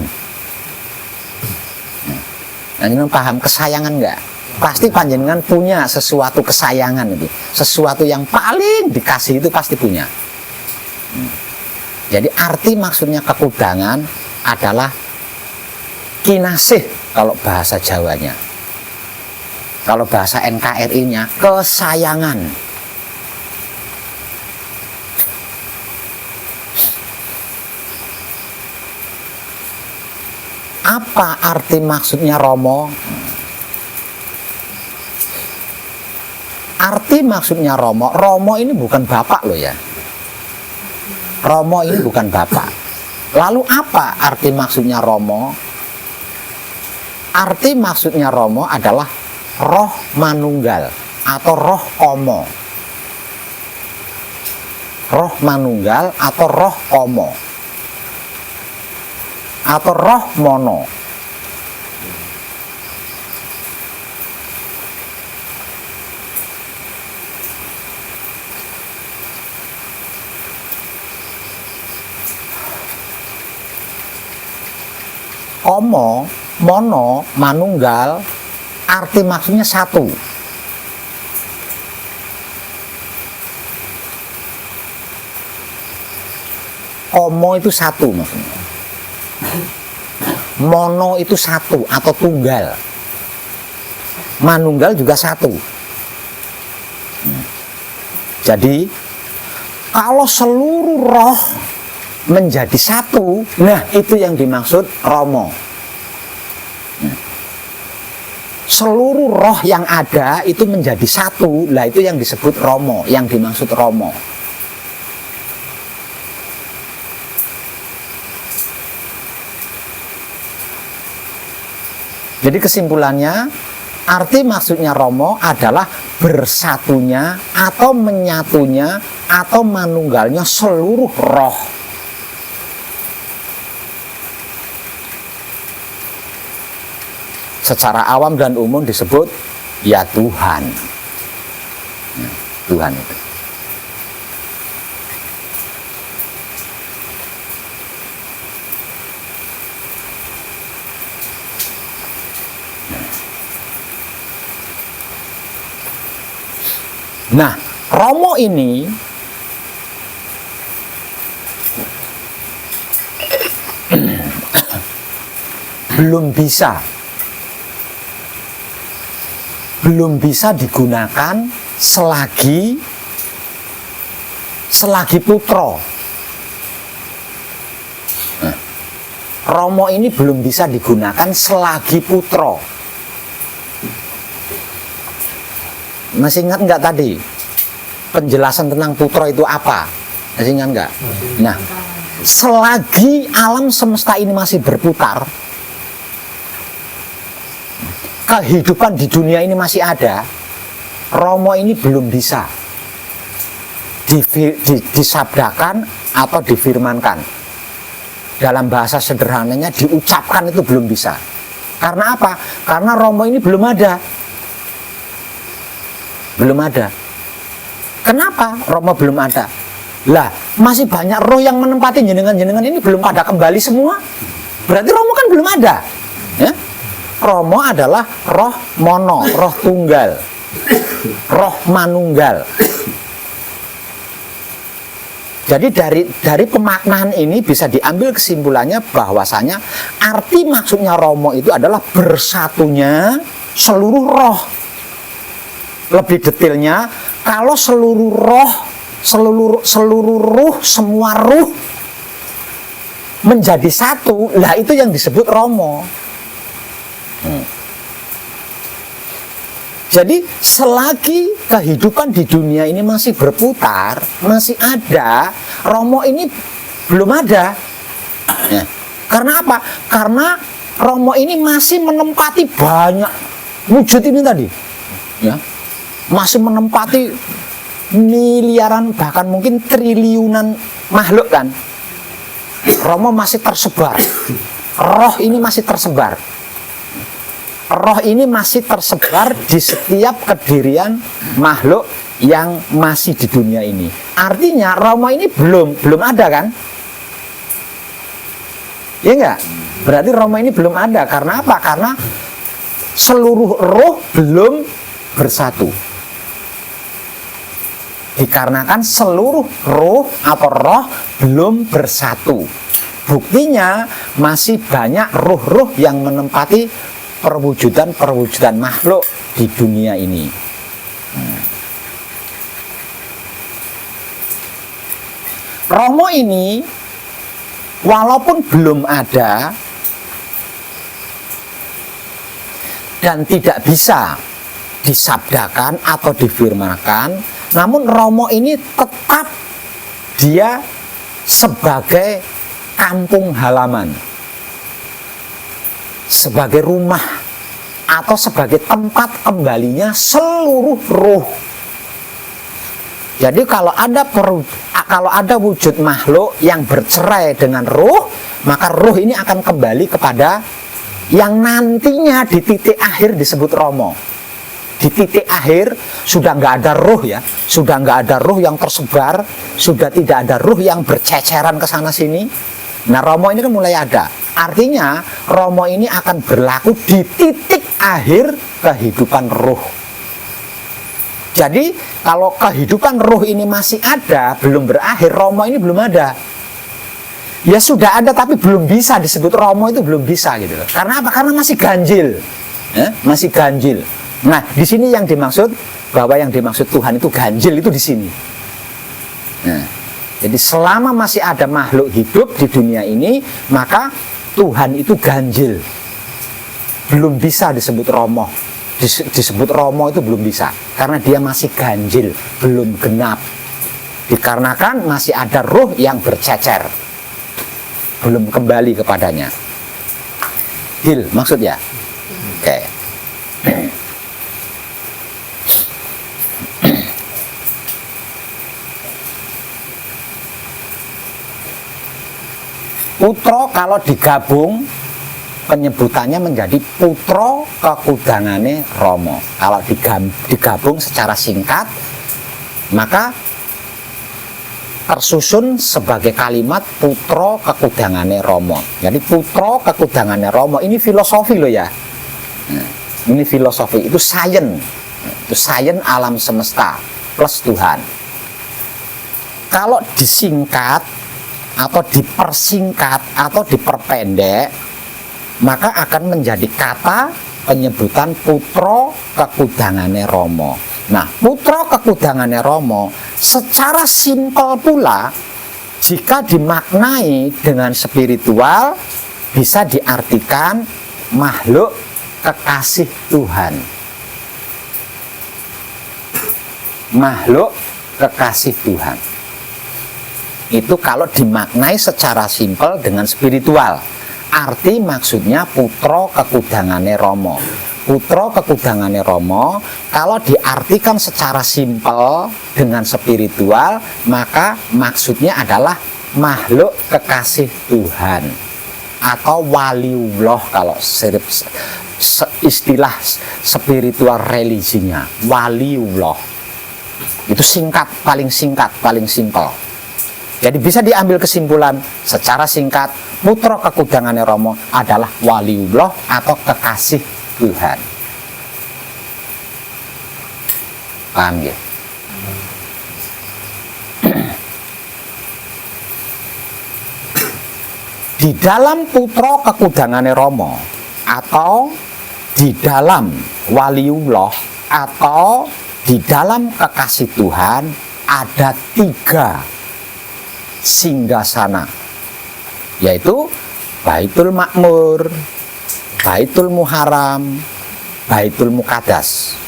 Nah, ini paham kesayangan enggak? Pasti panjenengan punya sesuatu kesayangan itu. Sesuatu yang paling dikasih itu pasti punya. Jadi arti maksudnya kekudangan adalah kinasih kalau bahasa Jawanya. Kalau bahasa NKRI-nya kesayangan. Apa arti maksudnya Romo? Arti maksudnya Romo, Romo ini bukan bapak loh ya. Romo ini bukan bapak. Lalu apa arti maksudnya Romo? Arti maksudnya Romo adalah roh manunggal atau roh komo. Roh manunggal atau roh komo. Atau roh mono. Komo, mono, manunggal, arti maksudnya satu. Komo itu satu maksudnya. Mono itu satu atau tunggal. Manunggal juga satu. Jadi kalau seluruh roh menjadi satu, nah itu yang dimaksud Romo. Seluruh roh yang ada itu menjadi satu, lah itu yang disebut Romo, yang dimaksud Romo. Jadi kesimpulannya, arti maksudnya Romo adalah bersatunya atau menyatunya atau manunggalnya seluruh roh. Secara awam dan umum disebut ya Tuhan. Ya, Tuhan itu. Nah, Romo ini belum bisa digunakan selagi putra. Nah, Romo ini belum bisa digunakan selagi putra. Masih ingat nggak tadi penjelasan tentang putra itu apa? Masih ingat nggak? Nah, selagi alam semesta ini masih berputar, kehidupan di dunia ini masih ada, Romo ini belum bisa disabdakan atau difirmankan. Dalam bahasa sederhananya diucapkan itu belum bisa. Karena apa? Karena Romo ini belum ada. Belum ada. Kenapa Romo belum ada? Lah, masih banyak roh yang menempati jenengan-jenengan ini belum pada kembali semua. Berarti Romo kan belum ada. Ya? Romo adalah roh mono, roh tunggal, roh manunggal. Jadi dari pemaknaan ini bisa diambil kesimpulannya bahwasanya arti maksudnya Romo itu adalah bersatunya seluruh roh. Lebih detailnya, kalau seluruh roh, seluruh ruh, semua ruh menjadi satu, lah itu yang disebut Romo. Jadi selagi kehidupan di dunia ini masih berputar, masih ada, Romo ini belum ada. Ya. Karena apa? Karena Romo ini masih menempati banyak wujud ini tadi. Ya. Masih menempati miliaran, bahkan mungkin triliunan makhluk kan. Romo masih tersebar. Roh ini masih tersebar. Roh ini masih tersebar di setiap kedirian makhluk yang masih di dunia ini. Artinya Romo ini belum ada kan? Ya enggak? Berarti Romo ini belum ada. Karena apa? Karena seluruh roh belum bersatu. Dikarenakan seluruh roh atau roh belum bersatu. Buktinya masih banyak roh-roh yang menempati perwujudan makhluk di dunia ini. Romo ini walaupun belum ada dan tidak bisa disabdakan atau difirmankan, namun Romo ini tetap dia sebagai kampung halaman, sebagai rumah atau sebagai tempat kembalinya seluruh roh. Jadi kalau ada wujud makhluk yang bercerai dengan roh, maka roh ini akan kembali kepada yang nantinya di titik akhir disebut Romo. Di titik akhir sudah nggak ada roh ya, sudah nggak ada roh yang tersebar, sudah tidak ada roh yang berceceran ke sana sini. Nah, Romo ini kan mulai ada. Artinya Romo ini akan berlaku di titik akhir kehidupan roh. Jadi kalau kehidupan roh ini masih ada, belum berakhir, Romo ini belum ada. Ya sudah ada tapi belum bisa disebut Romo, itu belum bisa gitu loh. Karena apa? Karena masih ganjil. Ya? Masih ganjil. Nah, di sini yang dimaksud, bahwa yang dimaksud Tuhan itu ganjil itu di sini. Nah, jadi selama masih ada makhluk hidup di dunia ini, maka Tuhan itu ganjil. Belum bisa disebut Romo. Disebut Romo itu belum bisa. Karena dia masih ganjil, belum genap. Dikarenakan masih ada roh yang bercecer. Belum kembali kepadanya. Hil, maksudnya? Oke. Putro kalau digabung penyebutannya menjadi putro kekudangane Romo. Kalau digabung secara singkat, maka tersusun sebagai kalimat putro kekudangane Romo. Jadi putro kekudangane Romo ini filosofi loh ya. Ini filosofi, itu sains. Itu sains alam semesta plus Tuhan. Kalau disingkat atau dipersingkat atau diperpendek, maka akan menjadi kata penyebutan putro kekudangane Romo. Nah, putro kekudangane Romo secara simpel pula jika dimaknai dengan spiritual bisa diartikan makhluk kekasih Tuhan. Makhluk kekasih Tuhan. Itu kalau dimaknai secara simpel dengan spiritual. Arti maksudnya putro kekudangane Romo. Putro kekudangane Romo kalau diartikan secara simpel dengan spiritual, maka maksudnya adalah makhluk kekasih Tuhan atau waliullah kalau istilah spiritual religinya, waliullah. Itu singkat, paling simpel. Jadi bisa diambil kesimpulan secara singkat, putra kekudangane Rama adalah waliullah atau kekasih Tuhan. Paham ya? Di dalam putra kekudangane Rama atau di dalam waliullah atau di dalam kekasih Tuhan ada 3 singgasana, yaitu Baitul Makmur, Baitul Muharram, Baitul Muqaddas,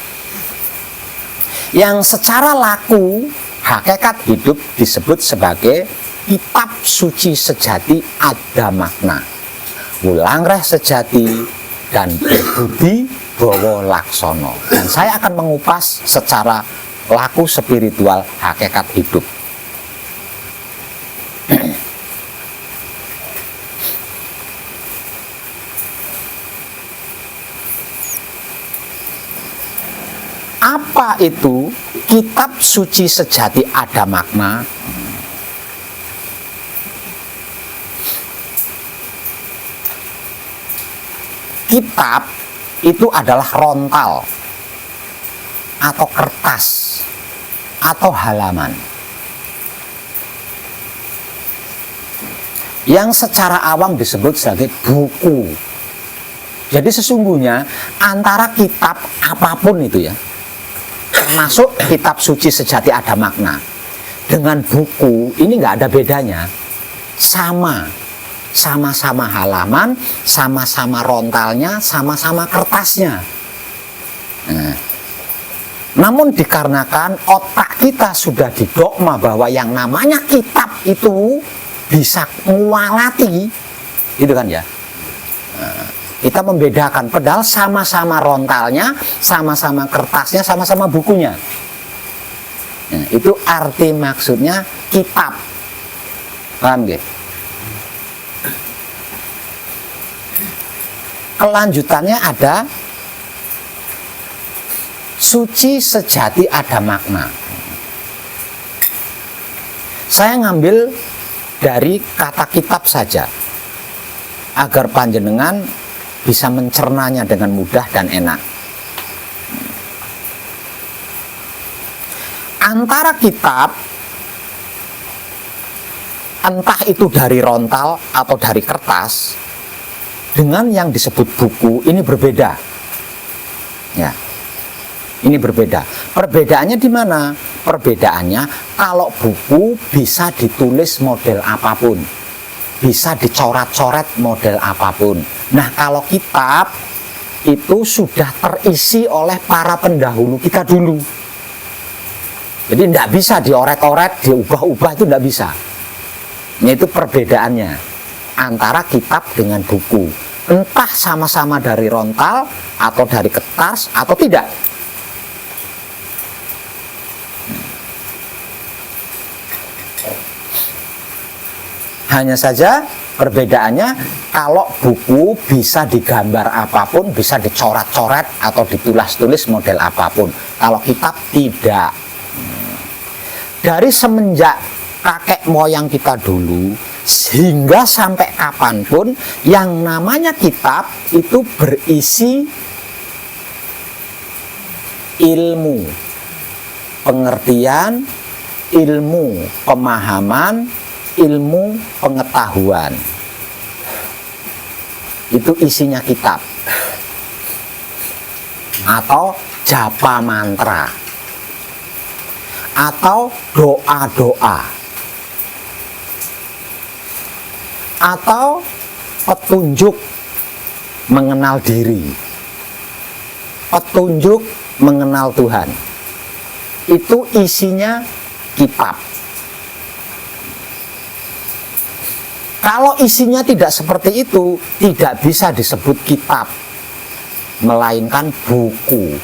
yang secara laku hakikat hidup disebut sebagai kitab suci sejati ada makna, wulangreh sejati, dan berbudi bawa laksono. Dan saya akan mengupas secara laku spiritual hakikat hidup. Apa itu kitab suci sejati ada makna? Kitab itu adalah rontal atau kertas atau halaman yang secara awam disebut sebagai buku. Jadi sesungguhnya antara kitab apapun itu ya, termasuk kitab suci sejati ada makna, dengan buku ini nggak ada bedanya, sama-sama halaman, sama-sama rontalnya, sama-sama kertasnya. Nah, namun dikarenakan otak kita sudah didogma bahwa yang namanya kitab itu bisa mengualati, gitu kan ya. Nah, kita membedakan, padahal sama-sama rontalnya, sama-sama kertasnya, sama-sama bukunya. Nah, itu arti maksudnya kitab. Paham nggih? Kelanjutannya ada suci sejati ada makna. Saya ngambil dari kata kitab saja agar panjenengan bisa mencernanya dengan mudah dan enak. Antara kitab, entah itu dari rontal atau dari kertas, dengan yang disebut buku ini berbeda. Ya. Ini berbeda. Perbedaannya di mana? Perbedaannya kalau buku bisa ditulis model apapun, bisa dicoret-coret model apapun. Nah, kalau kitab itu sudah terisi oleh para pendahulu kita dulu. Jadi tidak bisa dioret-oret, diubah-ubah, itu tidak bisa. Ini itu perbedaannya antara kitab dengan buku. Entah sama-sama dari rontal atau dari kertas atau tidak. Hanya saja perbedaannya, kalau buku bisa digambar apapun, bisa dicoret-coret atau ditulis-tulis model apapun. Kalau kitab tidak. Dari semenjak kakek moyang kita dulu hingga sampai kapanpun, yang namanya kitab itu berisi ilmu, pengertian, ilmu, pemahaman, ilmu, pengetahuan. Itu isinya kitab. Atau japa mantra, atau doa-doa, atau petunjuk mengenal diri, petunjuk mengenal Tuhan. Itu isinya kitab. Kalau isinya tidak seperti itu, tidak bisa disebut kitab, melainkan buku.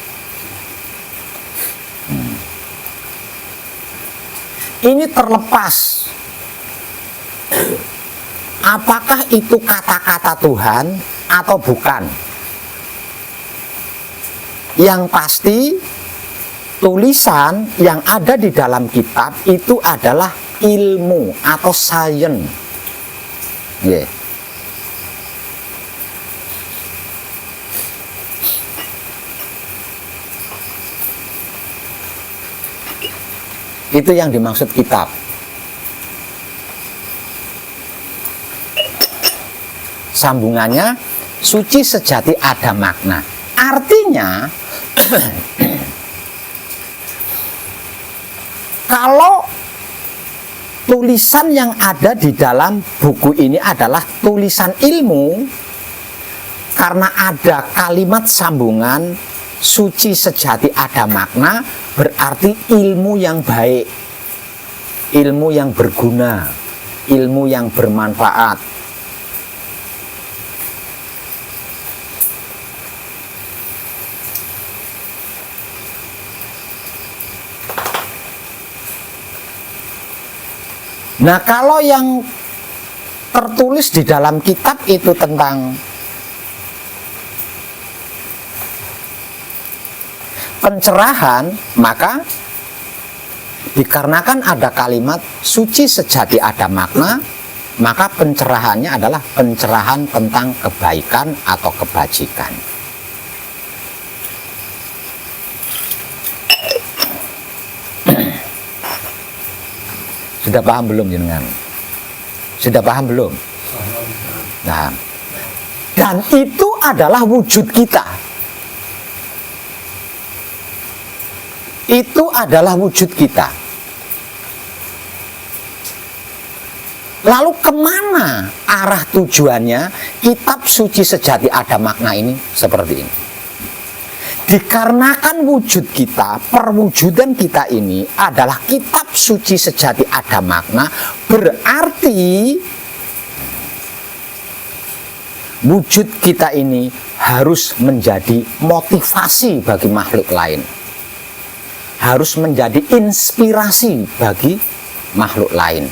Ini terlepas apakah itu kata-kata Tuhan atau bukan. Yang pasti tulisan yang ada di dalam kitab itu adalah ilmu atau sains. Nggih. Itu yang dimaksud kitab. Sambungannya, suci sejati ada makna. Artinya, kalau tulisan yang ada di dalam buku ini adalah tulisan ilmu, karena ada kalimat sambungan, suci sejati ada makna, berarti ilmu yang baik, ilmu yang berguna, ilmu yang bermanfaat. Nah, kalau yang tertulis di dalam kitab itu tentang pencerahan, maka dikarenakan ada kalimat suci sejati ada makna, maka pencerahannya adalah pencerahan tentang kebaikan atau kebajikan. Sudah paham belum jenengan? Sudah paham belum? Nah, dan itu adalah wujud kita. Itu adalah wujud kita. Lalu kemana arah tujuannya kitab suci sejati ada makna ini seperti ini? Dikarenakan wujud kita, perwujudan kita ini adalah kitab suci sejati ada makna, berarti wujud kita ini harus menjadi motivasi bagi makhluk lain, harus menjadi inspirasi bagi makhluk lain,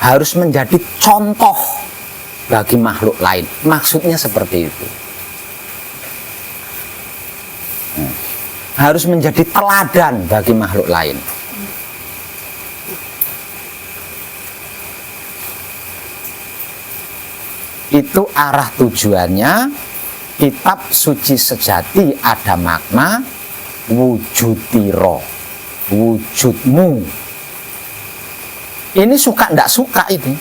harus menjadi contoh bagi makhluk lain. Maksudnya seperti itu. Harus menjadi teladan bagi makhluk lain. Itu arah tujuannya kitab suci sejati ada makna, wujudiro, wujudmu. Ini suka tidak suka ini.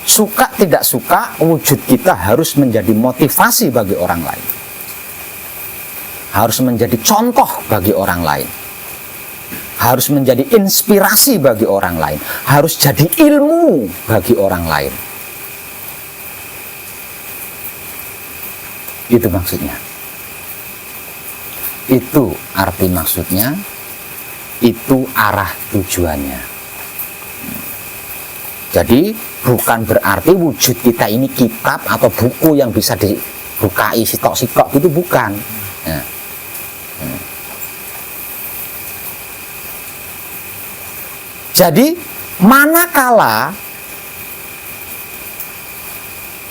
Suka tidak suka, wujud kita harus menjadi motivasi bagi orang lain. Harus menjadi contoh bagi orang lain, harus menjadi inspirasi bagi orang lain, harus jadi ilmu bagi orang lain. Itu maksudnya. Itu arti maksudnya, itu arah tujuannya. Jadi bukan berarti wujud kita ini kitab atau buku yang bisa dibukai sitok-sitok, itu bukan. Nah. Jadi manakala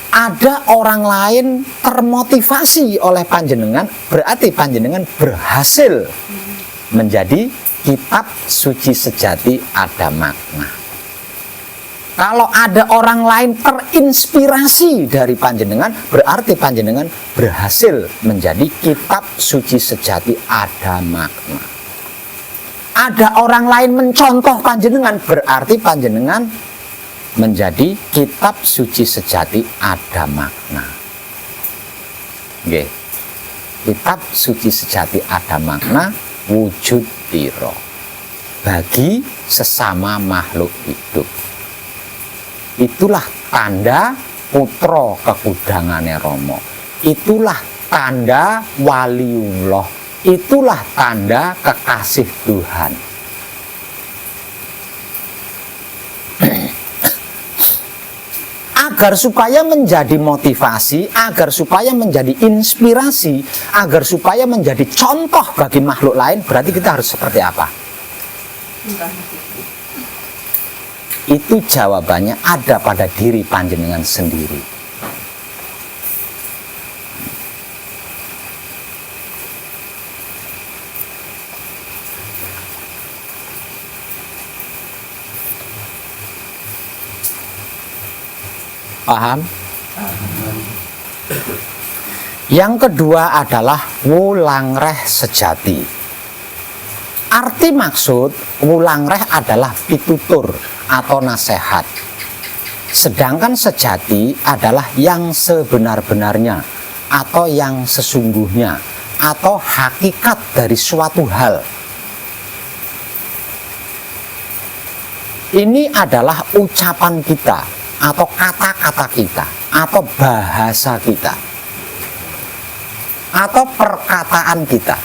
ada orang lain termotivasi oleh panjenengan, berarti panjenengan berhasil menjadi kitab suci sejati ada makna. Kalau ada orang lain terinspirasi dari panjenengan, berarti panjenengan berhasil menjadi kitab suci sejati ada makna. Ada orang lain mencontoh panjenengan, berarti panjenengan menjadi kitab suci sejati ada makna. Oke. Kitab suci sejati ada makna, wujud tiro bagi sesama makhluk hidup. Itulah tanda putra kekudangane Rama. Itulah tanda waliullah. Itulah tanda kekasih Tuhan. Agar supaya menjadi motivasi, agar supaya menjadi inspirasi, agar supaya menjadi contoh bagi makhluk lain, berarti kita harus seperti apa? Itu jawabannya ada pada diri panjenengan sendiri. Paham? Yang kedua adalah wulangreh sejati. Arti maksud wulangreh adalah pitutur atau nasihat. Sedangkan sejati adalah yang sebenar-benarnya atau yang sesungguhnya atau hakikat dari suatu hal. Ini adalah ucapan kita atau kata-kata kita atau bahasa kita atau perkataan kita.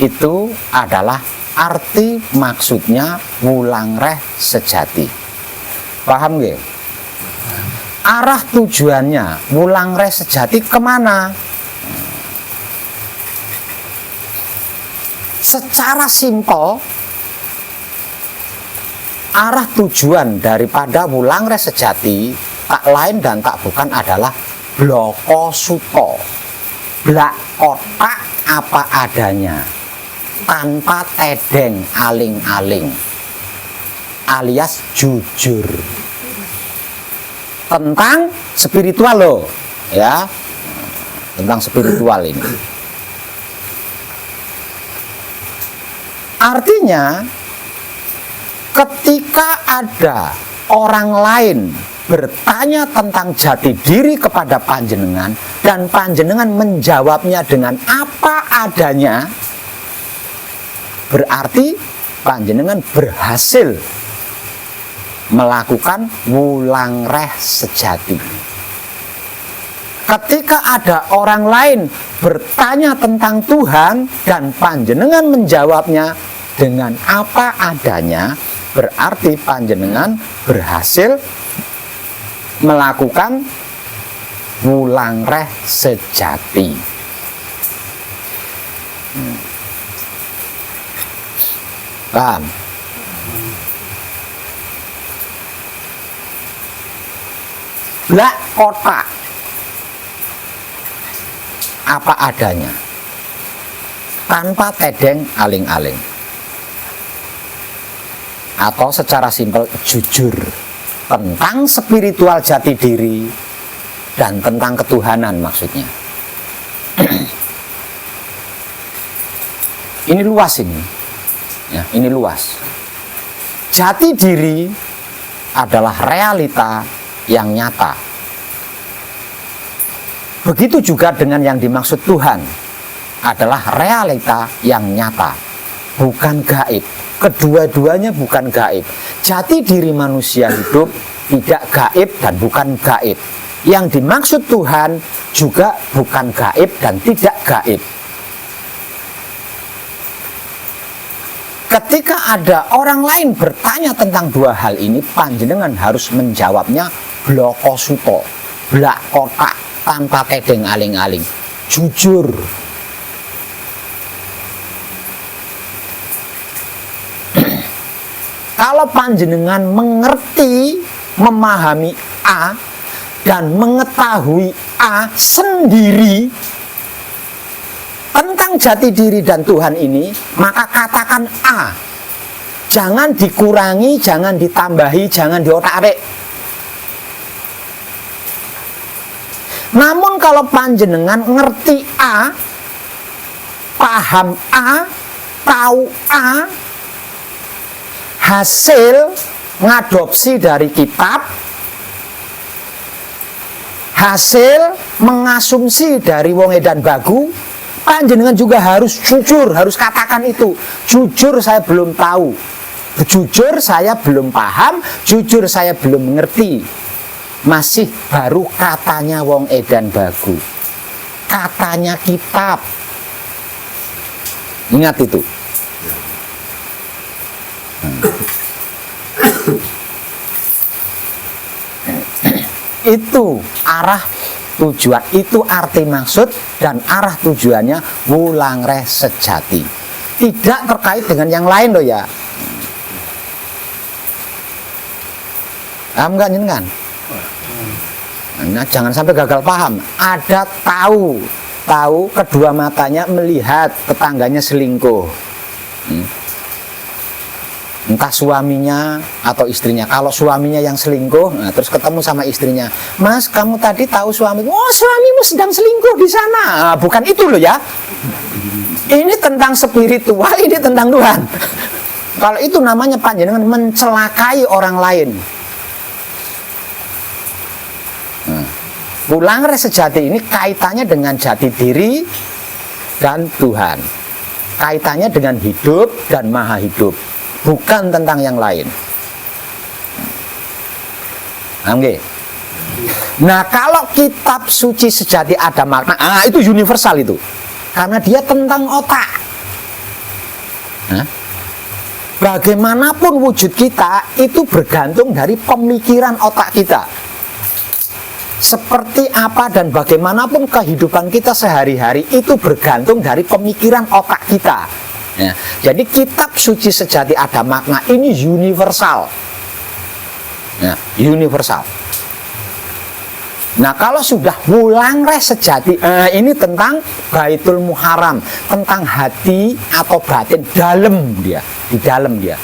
Itu adalah arti maksudnya wulangreh sejati. Paham nggih? Arah tujuannya wulangreh sejati kemana? Secara simpel, arah tujuan daripada wulangreh sejati tak lain dan tak bukan adalah bloko suto, blak kotak apa adanya, tanpa tedeng aling-aling, alias jujur tentang spiritual loh, ya, tentang spiritual ini. Artinya, ketika ada orang lain bertanya tentang jati diri kepada panjenengan dan panjenengan menjawabnya dengan apa adanya, berarti panjenengan berhasil melakukan wulangreh sejati. Ketika ada orang lain bertanya tentang Tuhan dan panjenengan menjawabnya dengan apa adanya, berarti panjenengan berhasil melakukan wulangreh sejati. Paham? Blak kotak apa adanya, tanpa tedeng aling-aling, atau secara simpel jujur tentang spiritual jati diri dan tentang ketuhanan maksudnya. Ini luas ini, ya, ini luas. Jati diri adalah realita yang nyata. Begitu juga dengan yang dimaksud Tuhan adalah realita yang nyata, bukan gaib. Kedua-duanya bukan gaib. Jati diri manusia hidup tidak gaib dan bukan gaib. Yang dimaksud Tuhan juga bukan gaib dan tidak gaib. Ketika ada orang lain bertanya tentang dua hal ini, panjenengan harus menjawabnya bloko suto, blak kotak, tanpa tedeng aling-aling, jujur. Kalau panjenengan mengerti, memahami A dan mengetahui A sendiri tentang jati diri dan Tuhan ini, maka katakan A. Jangan dikurangi, jangan ditambahi, jangan diotak-atik. Namun kalau panjenengan ngerti A, paham A, tahu A, hasil ngadopsi dari kitab, hasil mengasumsi dari wong edan bagu, panjenengan juga harus jujur, harus katakan itu. Jujur saya belum tahu, jujur saya belum paham, jujur saya belum mengerti. Masih baru katanya wong edan bagu, katanya kitab. Ingat itu. Itu arah tujuan, itu arti maksud dan arah tujuannya wulangreh sejati. Tidak terkait dengan yang lain loh ya. Paham nggak jenengan? Nah, jangan sampai gagal paham. Ada tahu kedua matanya melihat tetangganya selingkuh. entah suaminya atau istrinya. Kalau suaminya yang selingkuh, nah, terus ketemu sama istrinya, Mas, kamu tadi tahu suamimu? Oh, suamimu sedang selingkuh di sana. Nah, bukan itu loh ya. Ini tentang spiritual, ini tentang Tuhan. Kalau itu namanya panjenengan mencelakai orang lain. Nah, pulangre sejati ini kaitannya dengan jati diri dan Tuhan. Kaitannya dengan hidup dan maha hidup, bukan tentang yang lain. Oke. Nah, kalau kitab suci sejati ada makna, itu universal itu. Karena dia tentang otak. Nah, bagaimanapun wujud kita itu bergantung dari pemikiran otak kita. Seperti apa dan bagaimanapun kehidupan kita sehari-hari itu bergantung dari pemikiran otak kita. Ya, jadi kitab suci sejati ada makna ini universal. Ya, universal. Nah, kalau sudah Wulangre sejati, ini tentang Baitul Muharram, tentang hati atau batin dalam dia, di dalam dia.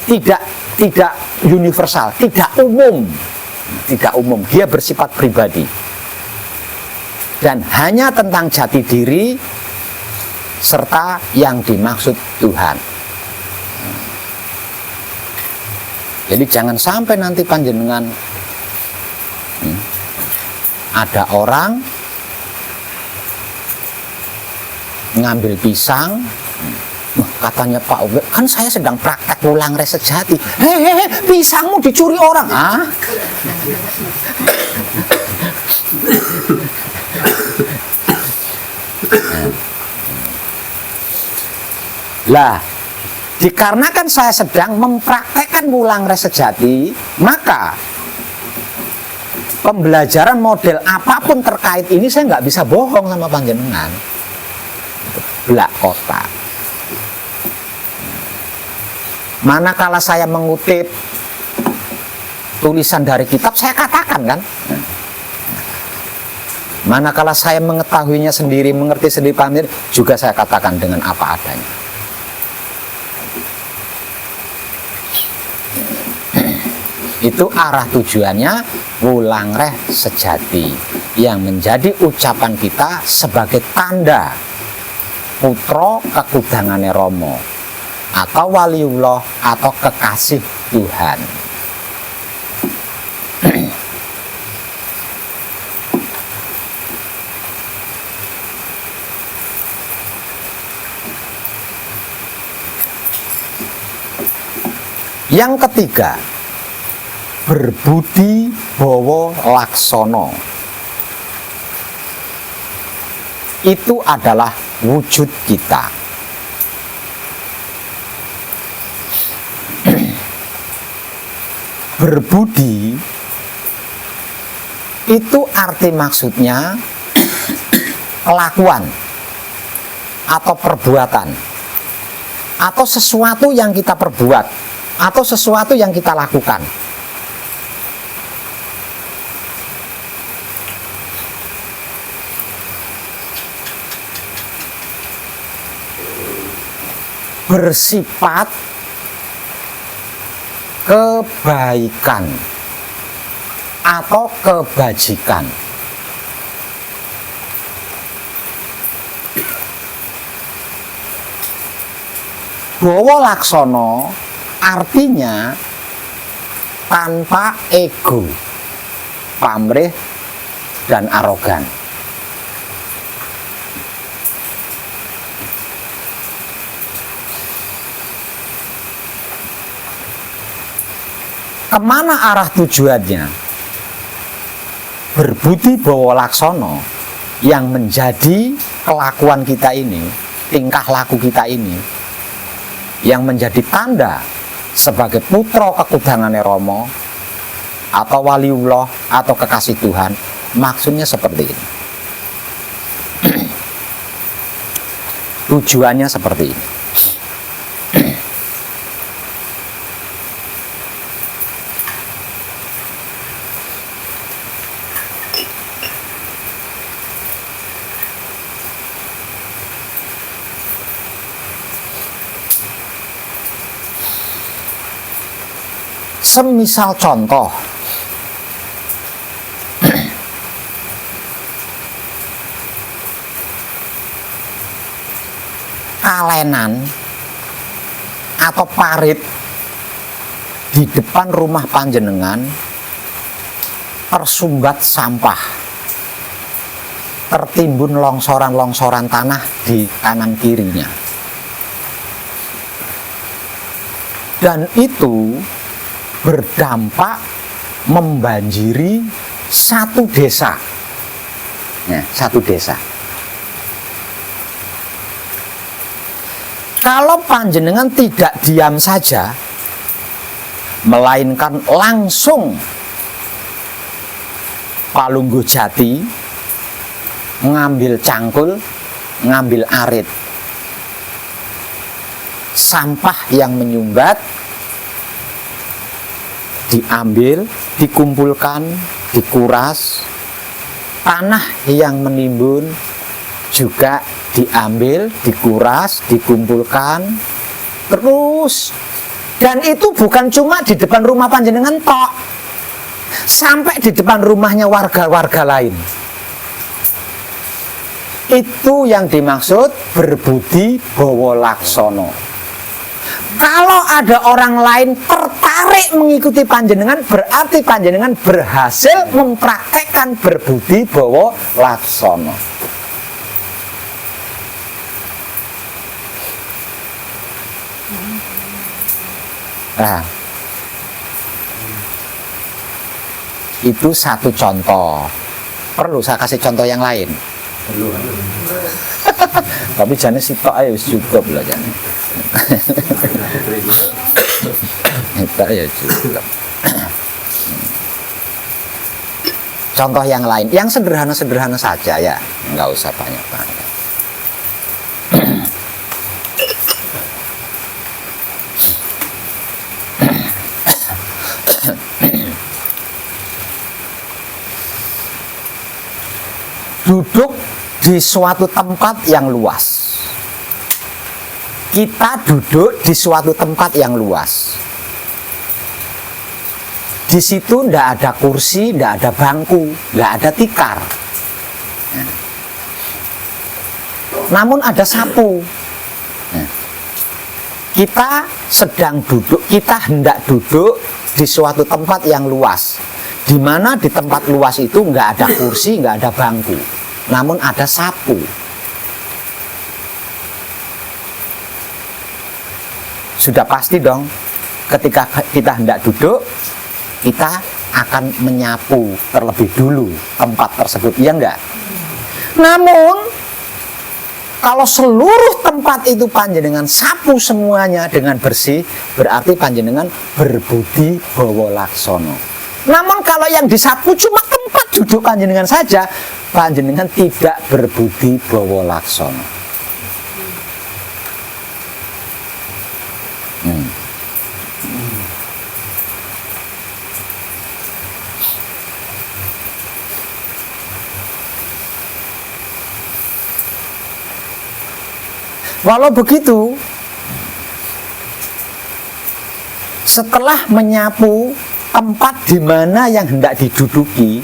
Tidak universal, tidak umum. Tidak umum, dia bersifat pribadi. Dan hanya tentang jati diri serta yang dimaksud Tuhan. Jadi jangan sampai nanti panjenengan ada orang ngambil pisang, katanya Pak Uwe, kan saya sedang praktek Wulangre sejati. Hehehe, pisangmu dicuri orang. Lah, dikarenakan saya sedang mempraktekkan Wulangre sejati, maka pembelajaran model apapun terkait ini saya nggak bisa bohong sama panjenengan. Belak kotak. Manakala saya mengutip tulisan dari kitab, saya katakan kan. Manakala saya mengetahuinya sendiri, mengerti sendiri, paham sendiri, juga saya katakan dengan apa adanya. Itu arah tujuannya Wulangre sejati, yang menjadi ucapan kita sebagai tanda putra kekudangane Rama atau waliullah atau kekasih Tuhan. Yang ketiga, berbudi bawa laksana. Itu adalah wujud kita. Berbudi itu arti maksudnya kelakuan atau perbuatan atau sesuatu yang kita perbuat atau sesuatu yang kita lakukan. Bersifat kebaikan atau kebajikan. Bawa laksana artinya tanpa ego, pamrih dan arogan. Kemana arah tujuannya? Berbudi bawa laksana yang menjadi kelakuan kita ini, tingkah laku kita ini, yang menjadi tanda sebagai putra kekudangane Rama atau waliullah atau kekasih Tuhan. Maksudnya seperti ini. Tujuannya seperti ini. Semisal contoh, kalenan atau parit di depan rumah panjenengan tersumbat sampah, tertimbun longsoran-longsoran tanah di kanan kirinya, dan itu berdampak membanjiri satu desa. Nah, satu desa. Kalau panjenengan tidak diam saja, melainkan langsung palungguh jati, ngambil cangkul, ngambil arit, sampah yang menyumbat diambil, dikumpulkan, dikuras, tanah yang menimbun juga diambil, dikuras, dikumpulkan, terus. Dan itu bukan cuma di depan rumah panjenengan tok, sampai di depan rumahnya warga-warga lain. Itu yang dimaksud berbudi bawa laksono. Kalau ada orang lain tertarik mengikuti panjenengan, berarti panjenengan berhasil mempraktekkan berbudi bawa laksono. Nah, itu satu contoh. Perlu saya kasih contoh yang lain? Perlu. Tapi jangan sitok aja cukup loh jangan. Itu ya cukup. Contoh yang lain, yang sederhana-sederhana saja ya, nggak usah banyak-banyak. Duduk di suatu tempat yang luas. Kita duduk di suatu tempat yang luas. Di situ tidak ada kursi, tidak ada bangku, tidak ada tikar. Namun ada sapu. Kita sedang duduk, kita hendak duduk di suatu tempat yang luas, di mana di tempat luas itu nggak ada kursi, nggak ada bangku, namun ada sapu. Sudah pasti dong, ketika kita hendak duduk, kita akan menyapu terlebih dulu tempat tersebut, iya enggak? Namun kalau seluruh tempat itu panjenengan sapu semuanya dengan bersih, berarti panjenengan berbudi bawa laksono. Namun kalau yang disapu cuma tempat duduk panjenengan saja, panjenengan tidak berbudi bawa laksono. Walau begitu, setelah menyapu tempat di mana yang hendak diduduki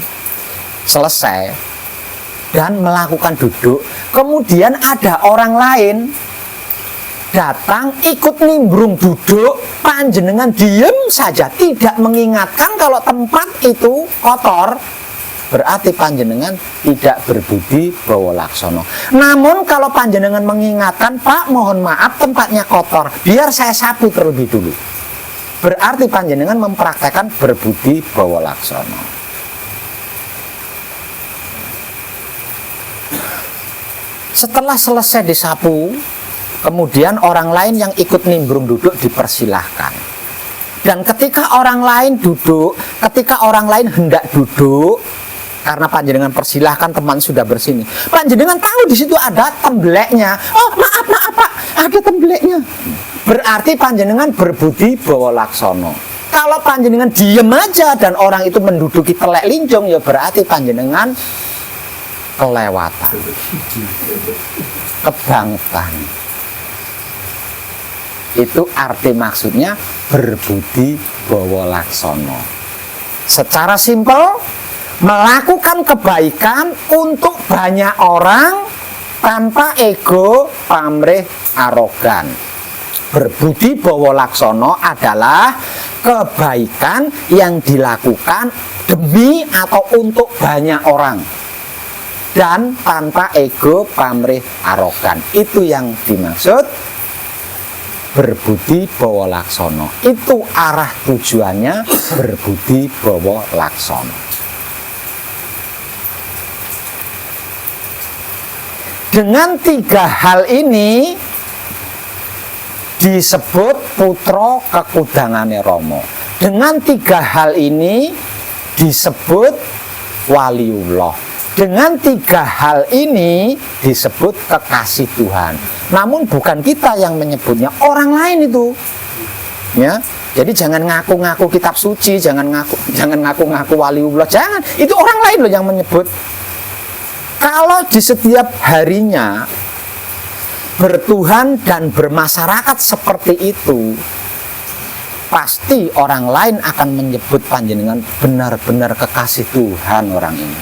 selesai dan melakukan duduk, kemudian ada orang lain datang ikut nimbrung duduk, panjenengan diem saja, tidak mengingatkan kalau tempat itu kotor, berarti panjenengan tidak berbudi bawa laksono. Namun kalau panjenengan mengingatkan, Pak mohon maaf tempatnya kotor, biar saya sapu terlebih dulu, berarti panjenengan mempraktekkan berbudi bawa laksono. Setelah selesai disapu, kemudian orang lain yang ikut nimbrung duduk dipersilahkan. Dan ketika orang lain duduk, ketika orang lain hendak duduk, karena panjenengan persilahkan, teman sudah bersini, panjenengan tahu di situ ada tembeleknya. Oh maaf Pak, ada tembeleknya. Berarti panjenengan berbudi bawa laksono. Kalau panjenengan diem aja dan orang itu menduduki telek lincung, ya berarti panjenengan kelewatan, kebangetan. Itu arti maksudnya berbudi bawa laksono. Secara simpel, melakukan kebaikan untuk banyak orang tanpa ego, pamrih, arogan. Berbudi bawa laksono adalah kebaikan yang dilakukan demi atau untuk banyak orang dan tanpa ego, pamrih, arogan. Itu yang dimaksud berbudi bawa laksono. Itu arah tujuannya berbudi bawa laksono. Dengan tiga hal ini disebut putra kekudangane Rama. Dengan tiga hal ini disebut waliullah. Dengan tiga hal ini disebut kekasih Tuhan. Namun bukan kita yang menyebutnya, orang lain itu. Ya, jadi jangan ngaku-ngaku kitab suci, jangan ngaku-ngaku waliullah, jangan. Itu orang lain loh yang menyebut. Kalau di setiap harinya bertuhan dan bermasyarakat seperti itu, pasti orang lain akan menyebut panjenengan benar-benar kekasih Tuhan orang ini,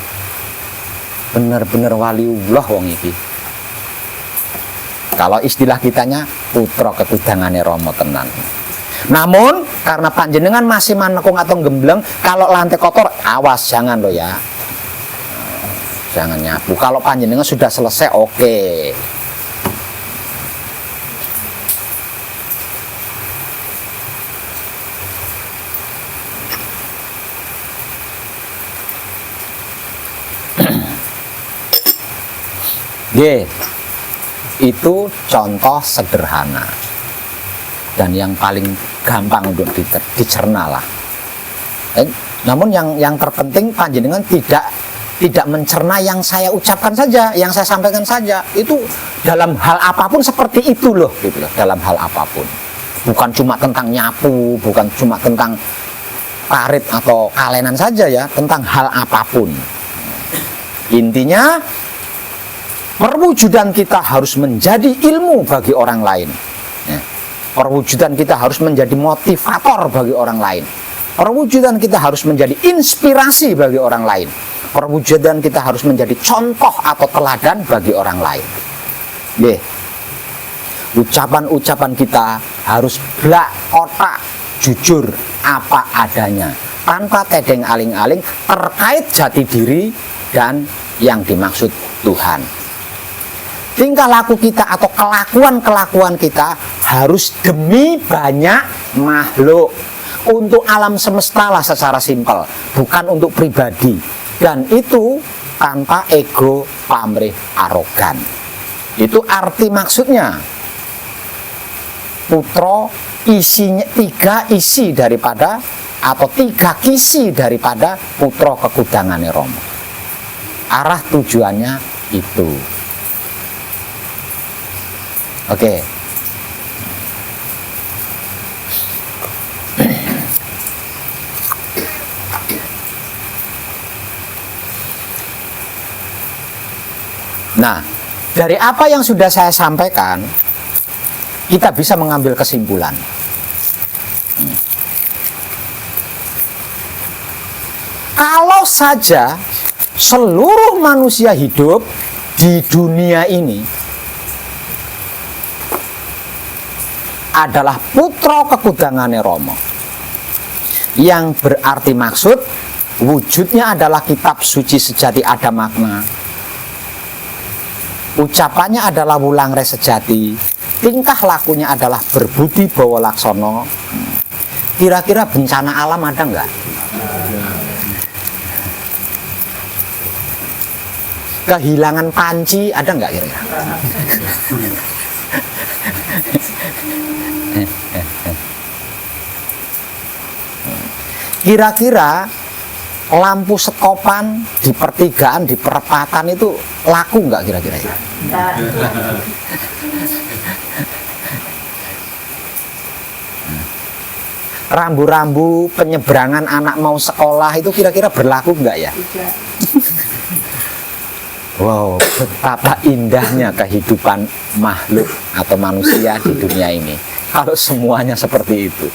benar-benar waliullah wong iki. Kalau istilah kitanya putra ketudangane Rama tenan. Namun karena panjenengan masih manekung atau gembleng, kalau lantai kotor awas, jangan lo ya, jangan nyapu. Kalau panjenengan sudah selesai, oke. G, itu contoh sederhana dan yang paling gampang untuk dicerna lah. Namun yang terpenting panjenengan tidak mencerna yang saya ucapkan saja, yang saya sampaikan saja. Itu dalam hal apapun seperti itu loh, gitu loh. Dalam hal apapun, bukan cuma tentang nyapu, bukan cuma tentang parit atau kalenan saja ya, tentang hal apapun. Intinya perwujudan kita harus menjadi ilmu bagi orang lain. Perwujudan kita harus menjadi motivator bagi orang lain. Perwujudan kita harus menjadi inspirasi bagi orang lain. Perwujudan kita harus menjadi contoh atau teladan bagi orang lain. Ucapan-ucapan kita harus blak otak, jujur apa adanya, tanpa tedeng aling-aling, terkait jati diri dan yang dimaksud Tuhan. Tingkah laku kita atau kelakuan-kelakuan kita harus demi banyak makhluk, untuk alam semesta lah secara simpel, bukan untuk pribadi. Dan itu tanpa ego, pamrih, arogan. Itu arti maksudnya. Putra isinya tiga isi daripada atau tiga kisi daripada putra kekudangane Rama. Arah tujuannya itu. Oke. Nah, dari apa yang sudah saya sampaikan, kita bisa mengambil kesimpulan. Kalau saja seluruh manusia hidup di dunia ini adalah putra kekudangane Rama, yang berarti maksud wujudnya adalah kitab suci sejati ada makna, ucapannya adalah wulangre sejati, tingkah lakunya adalah berbudi bawa laksono. Kira-kira bencana alam ada nggak? Kehilangan panci ada nggak kira-kira? Kira-kira lampu sekopan di pertigaan, di perempatan itu laku nggak kira-kira ya? Rambu-rambu penyeberangan anak mau sekolah itu kira-kira berlaku nggak ya? Wow, betapa indahnya kehidupan makhluk atau manusia di dunia ini. Kalau semuanya seperti itu.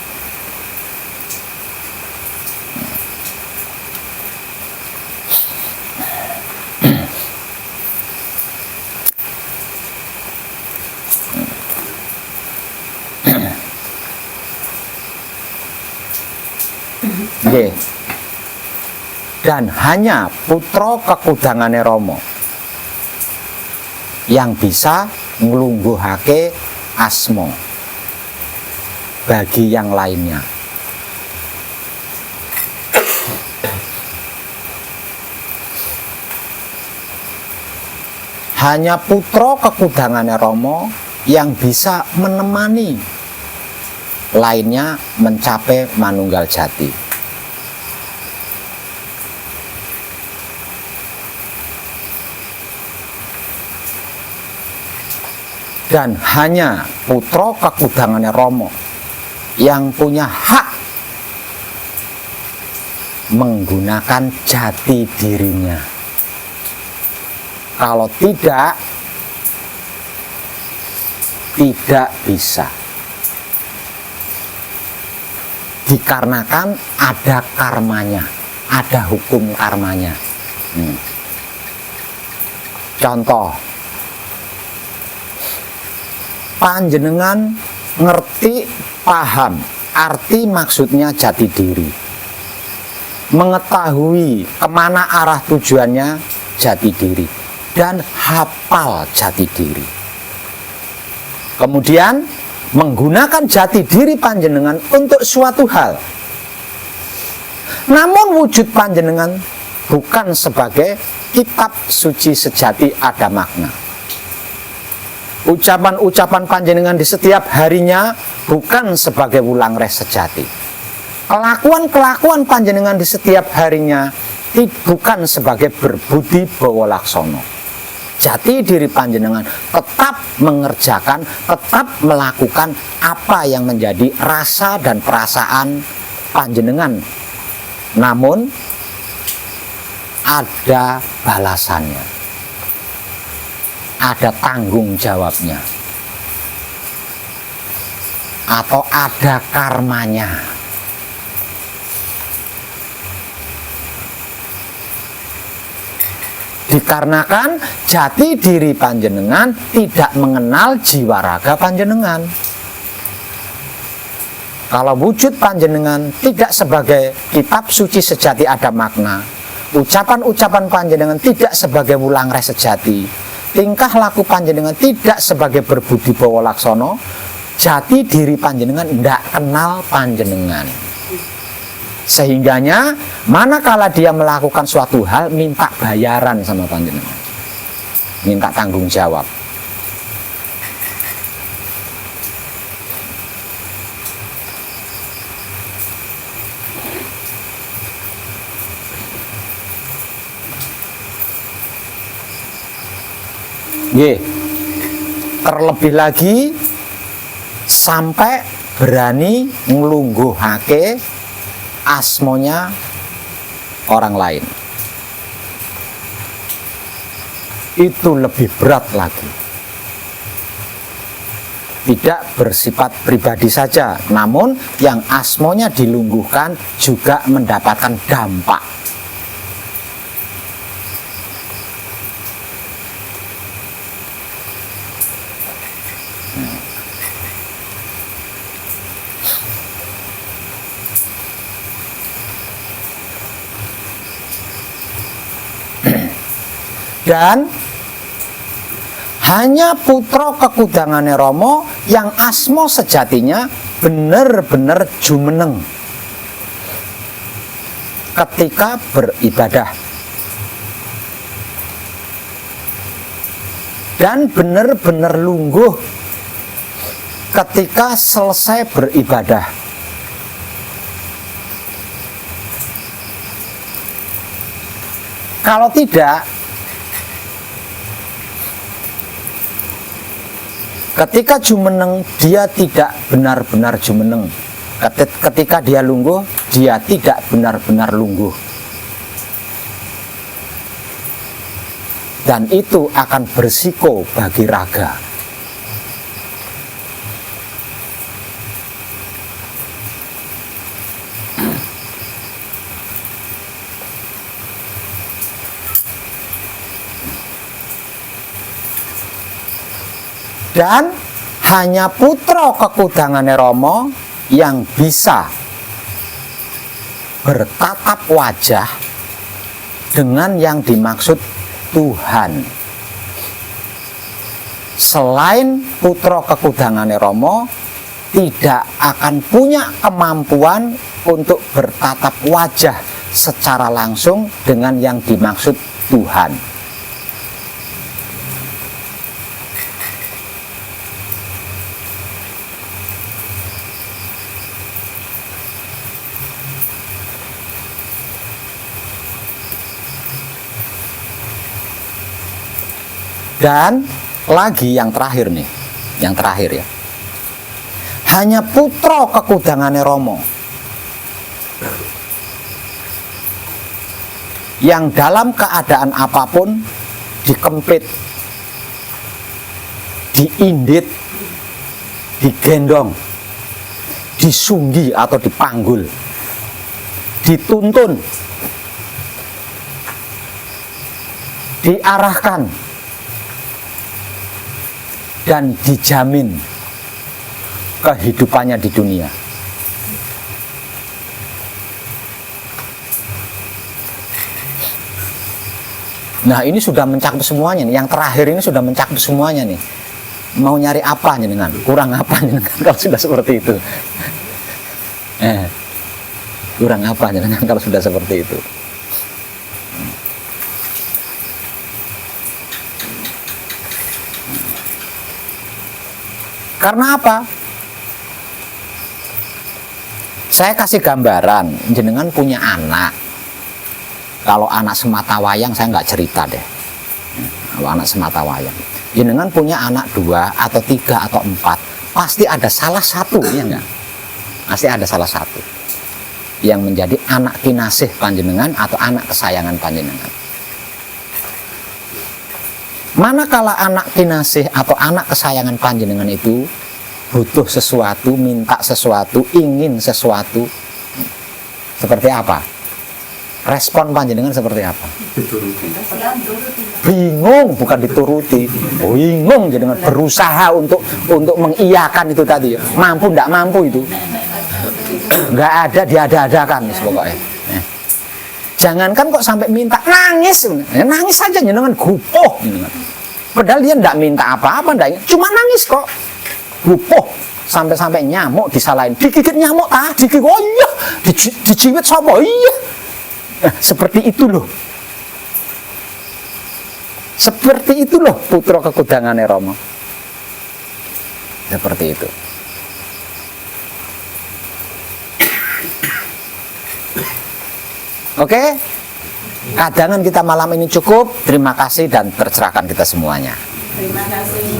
Nggih. Dan hanya putra kekudangane Rama yang bisa nglungguhake asma bagi yang lainnya. Hanya putra kekudangane Rama yang bisa menemani lainnya mencapai manunggal jati. Dan hanya putra kekudangane Rama yang punya hak menggunakan jati dirinya. Kalau tidak bisa. Dikarenakan ada karmanya, ada hukum karmanya. Contoh, panjenengan ngerti, paham arti maksudnya jati diri, mengetahui kemana arah tujuannya jati diri, dan hafal jati diri. Kemudian menggunakan jati diri panjenengan untuk suatu hal. Namun wujud panjenengan bukan sebagai kitab suci sejati ada makna. Ucapan-ucapan panjenengan di setiap harinya bukan sebagai wulang res sejati. Kelakuan-kelakuan panjenengan di setiap harinya bukan sebagai berbudi bawa laksono. Jati diri panjenengan tetap mengerjakan, tetap melakukan apa yang menjadi rasa dan perasaan panjenengan. Namun ada balasannya. Ada tanggung jawabnya, atau ada karmanya. Dikarenakan jati diri panjenengan tidak mengenal jiwa raga panjenengan. Kalau wujud panjenengan tidak sebagai kitab suci sejati ada makna, ucapan-ucapan panjenengan tidak sebagai wulang res sejati, tingkah laku panjenengan tidak sebagai berbudi bawa laksono, jati diri panjenengan tidak kenal panjenengan. Sehingganya manakala dia melakukan suatu hal minta bayaran sama panjenengan, minta tanggung jawab. Terlebih lagi sampai berani nglungguhake asmonya orang lain. Itu lebih berat lagi. Tidak bersifat pribadi saja, namun yang asmonya dilungguhkan juga mendapatkan dampak. Dan hanya putra kekudangane Rama yang asma sejatinya benar-benar jumeneng ketika beribadah, dan benar-benar lungguh ketika selesai beribadah. Kalau tidak, ketika jumeneng dia tidak benar-benar jumeneng. Ketika dia lungguh, dia tidak benar-benar lungguh. dan itu akan bersiko bagi raga. Dan hanya putra kekudangane Rama yang bisa bertatap wajah dengan yang dimaksud Tuhan. Selain putra kekudangane Rama tidak akan punya kemampuan untuk bertatap wajah secara langsung dengan yang dimaksud Tuhan. Dan lagi yang terakhir nih, yang terakhir ya. Hanya putra kekudangane Rama yang dalam keadaan apapun dikempit, diindit, digendong, disunggi atau dipanggul, dituntun, diarahkan, dan dijamin kehidupannya di dunia. Nah, ini sudah mencakup semuanya nih. Yang terakhir ini sudah mencakup semuanya nih. Mau nyari apa jenengan? Kurang apa jenengan kalau sudah seperti itu? Kurang apa jenengan kalau sudah seperti itu? Karena apa? Saya kasih gambaran, jenengan punya anak. Kalau anak semata wayang saya nggak cerita deh. Kalau anak semata wayang, jenengan punya anak 2 atau 3 atau 4, pasti ada salah satu, ya nggak? Pasti ada salah satu yang menjadi anak kinasih panjenengan atau anak kesayangan panjenengan. Manakala anak kinasih atau anak kesayangan panjenengan itu butuh sesuatu, minta sesuatu, ingin sesuatu, seperti apa? Respon panjenengan seperti apa? Bingung, bukan dituruti. Bingung, jenengan berusaha untuk mengiyakan itu tadi. Mampu ndak mampu itu? Nggak ada, diada-adakan pokoknya. Jangankan kok sampai minta, nangis saja jenengan gupoh. Padahal dia ndak minta apa-apa, cuma nangis kok. Gupoh sampai nyamuk disalahin, digigit nyamuk digigit, oh iya, dijiwit sapa, iya. Seperti itu loh. Seperti itu loh putra kekudangane Rama. Seperti itu. Oke? Kadangan kita malam ini cukup. Terima kasih dan tercerahkan kita semuanya. Terima kasih.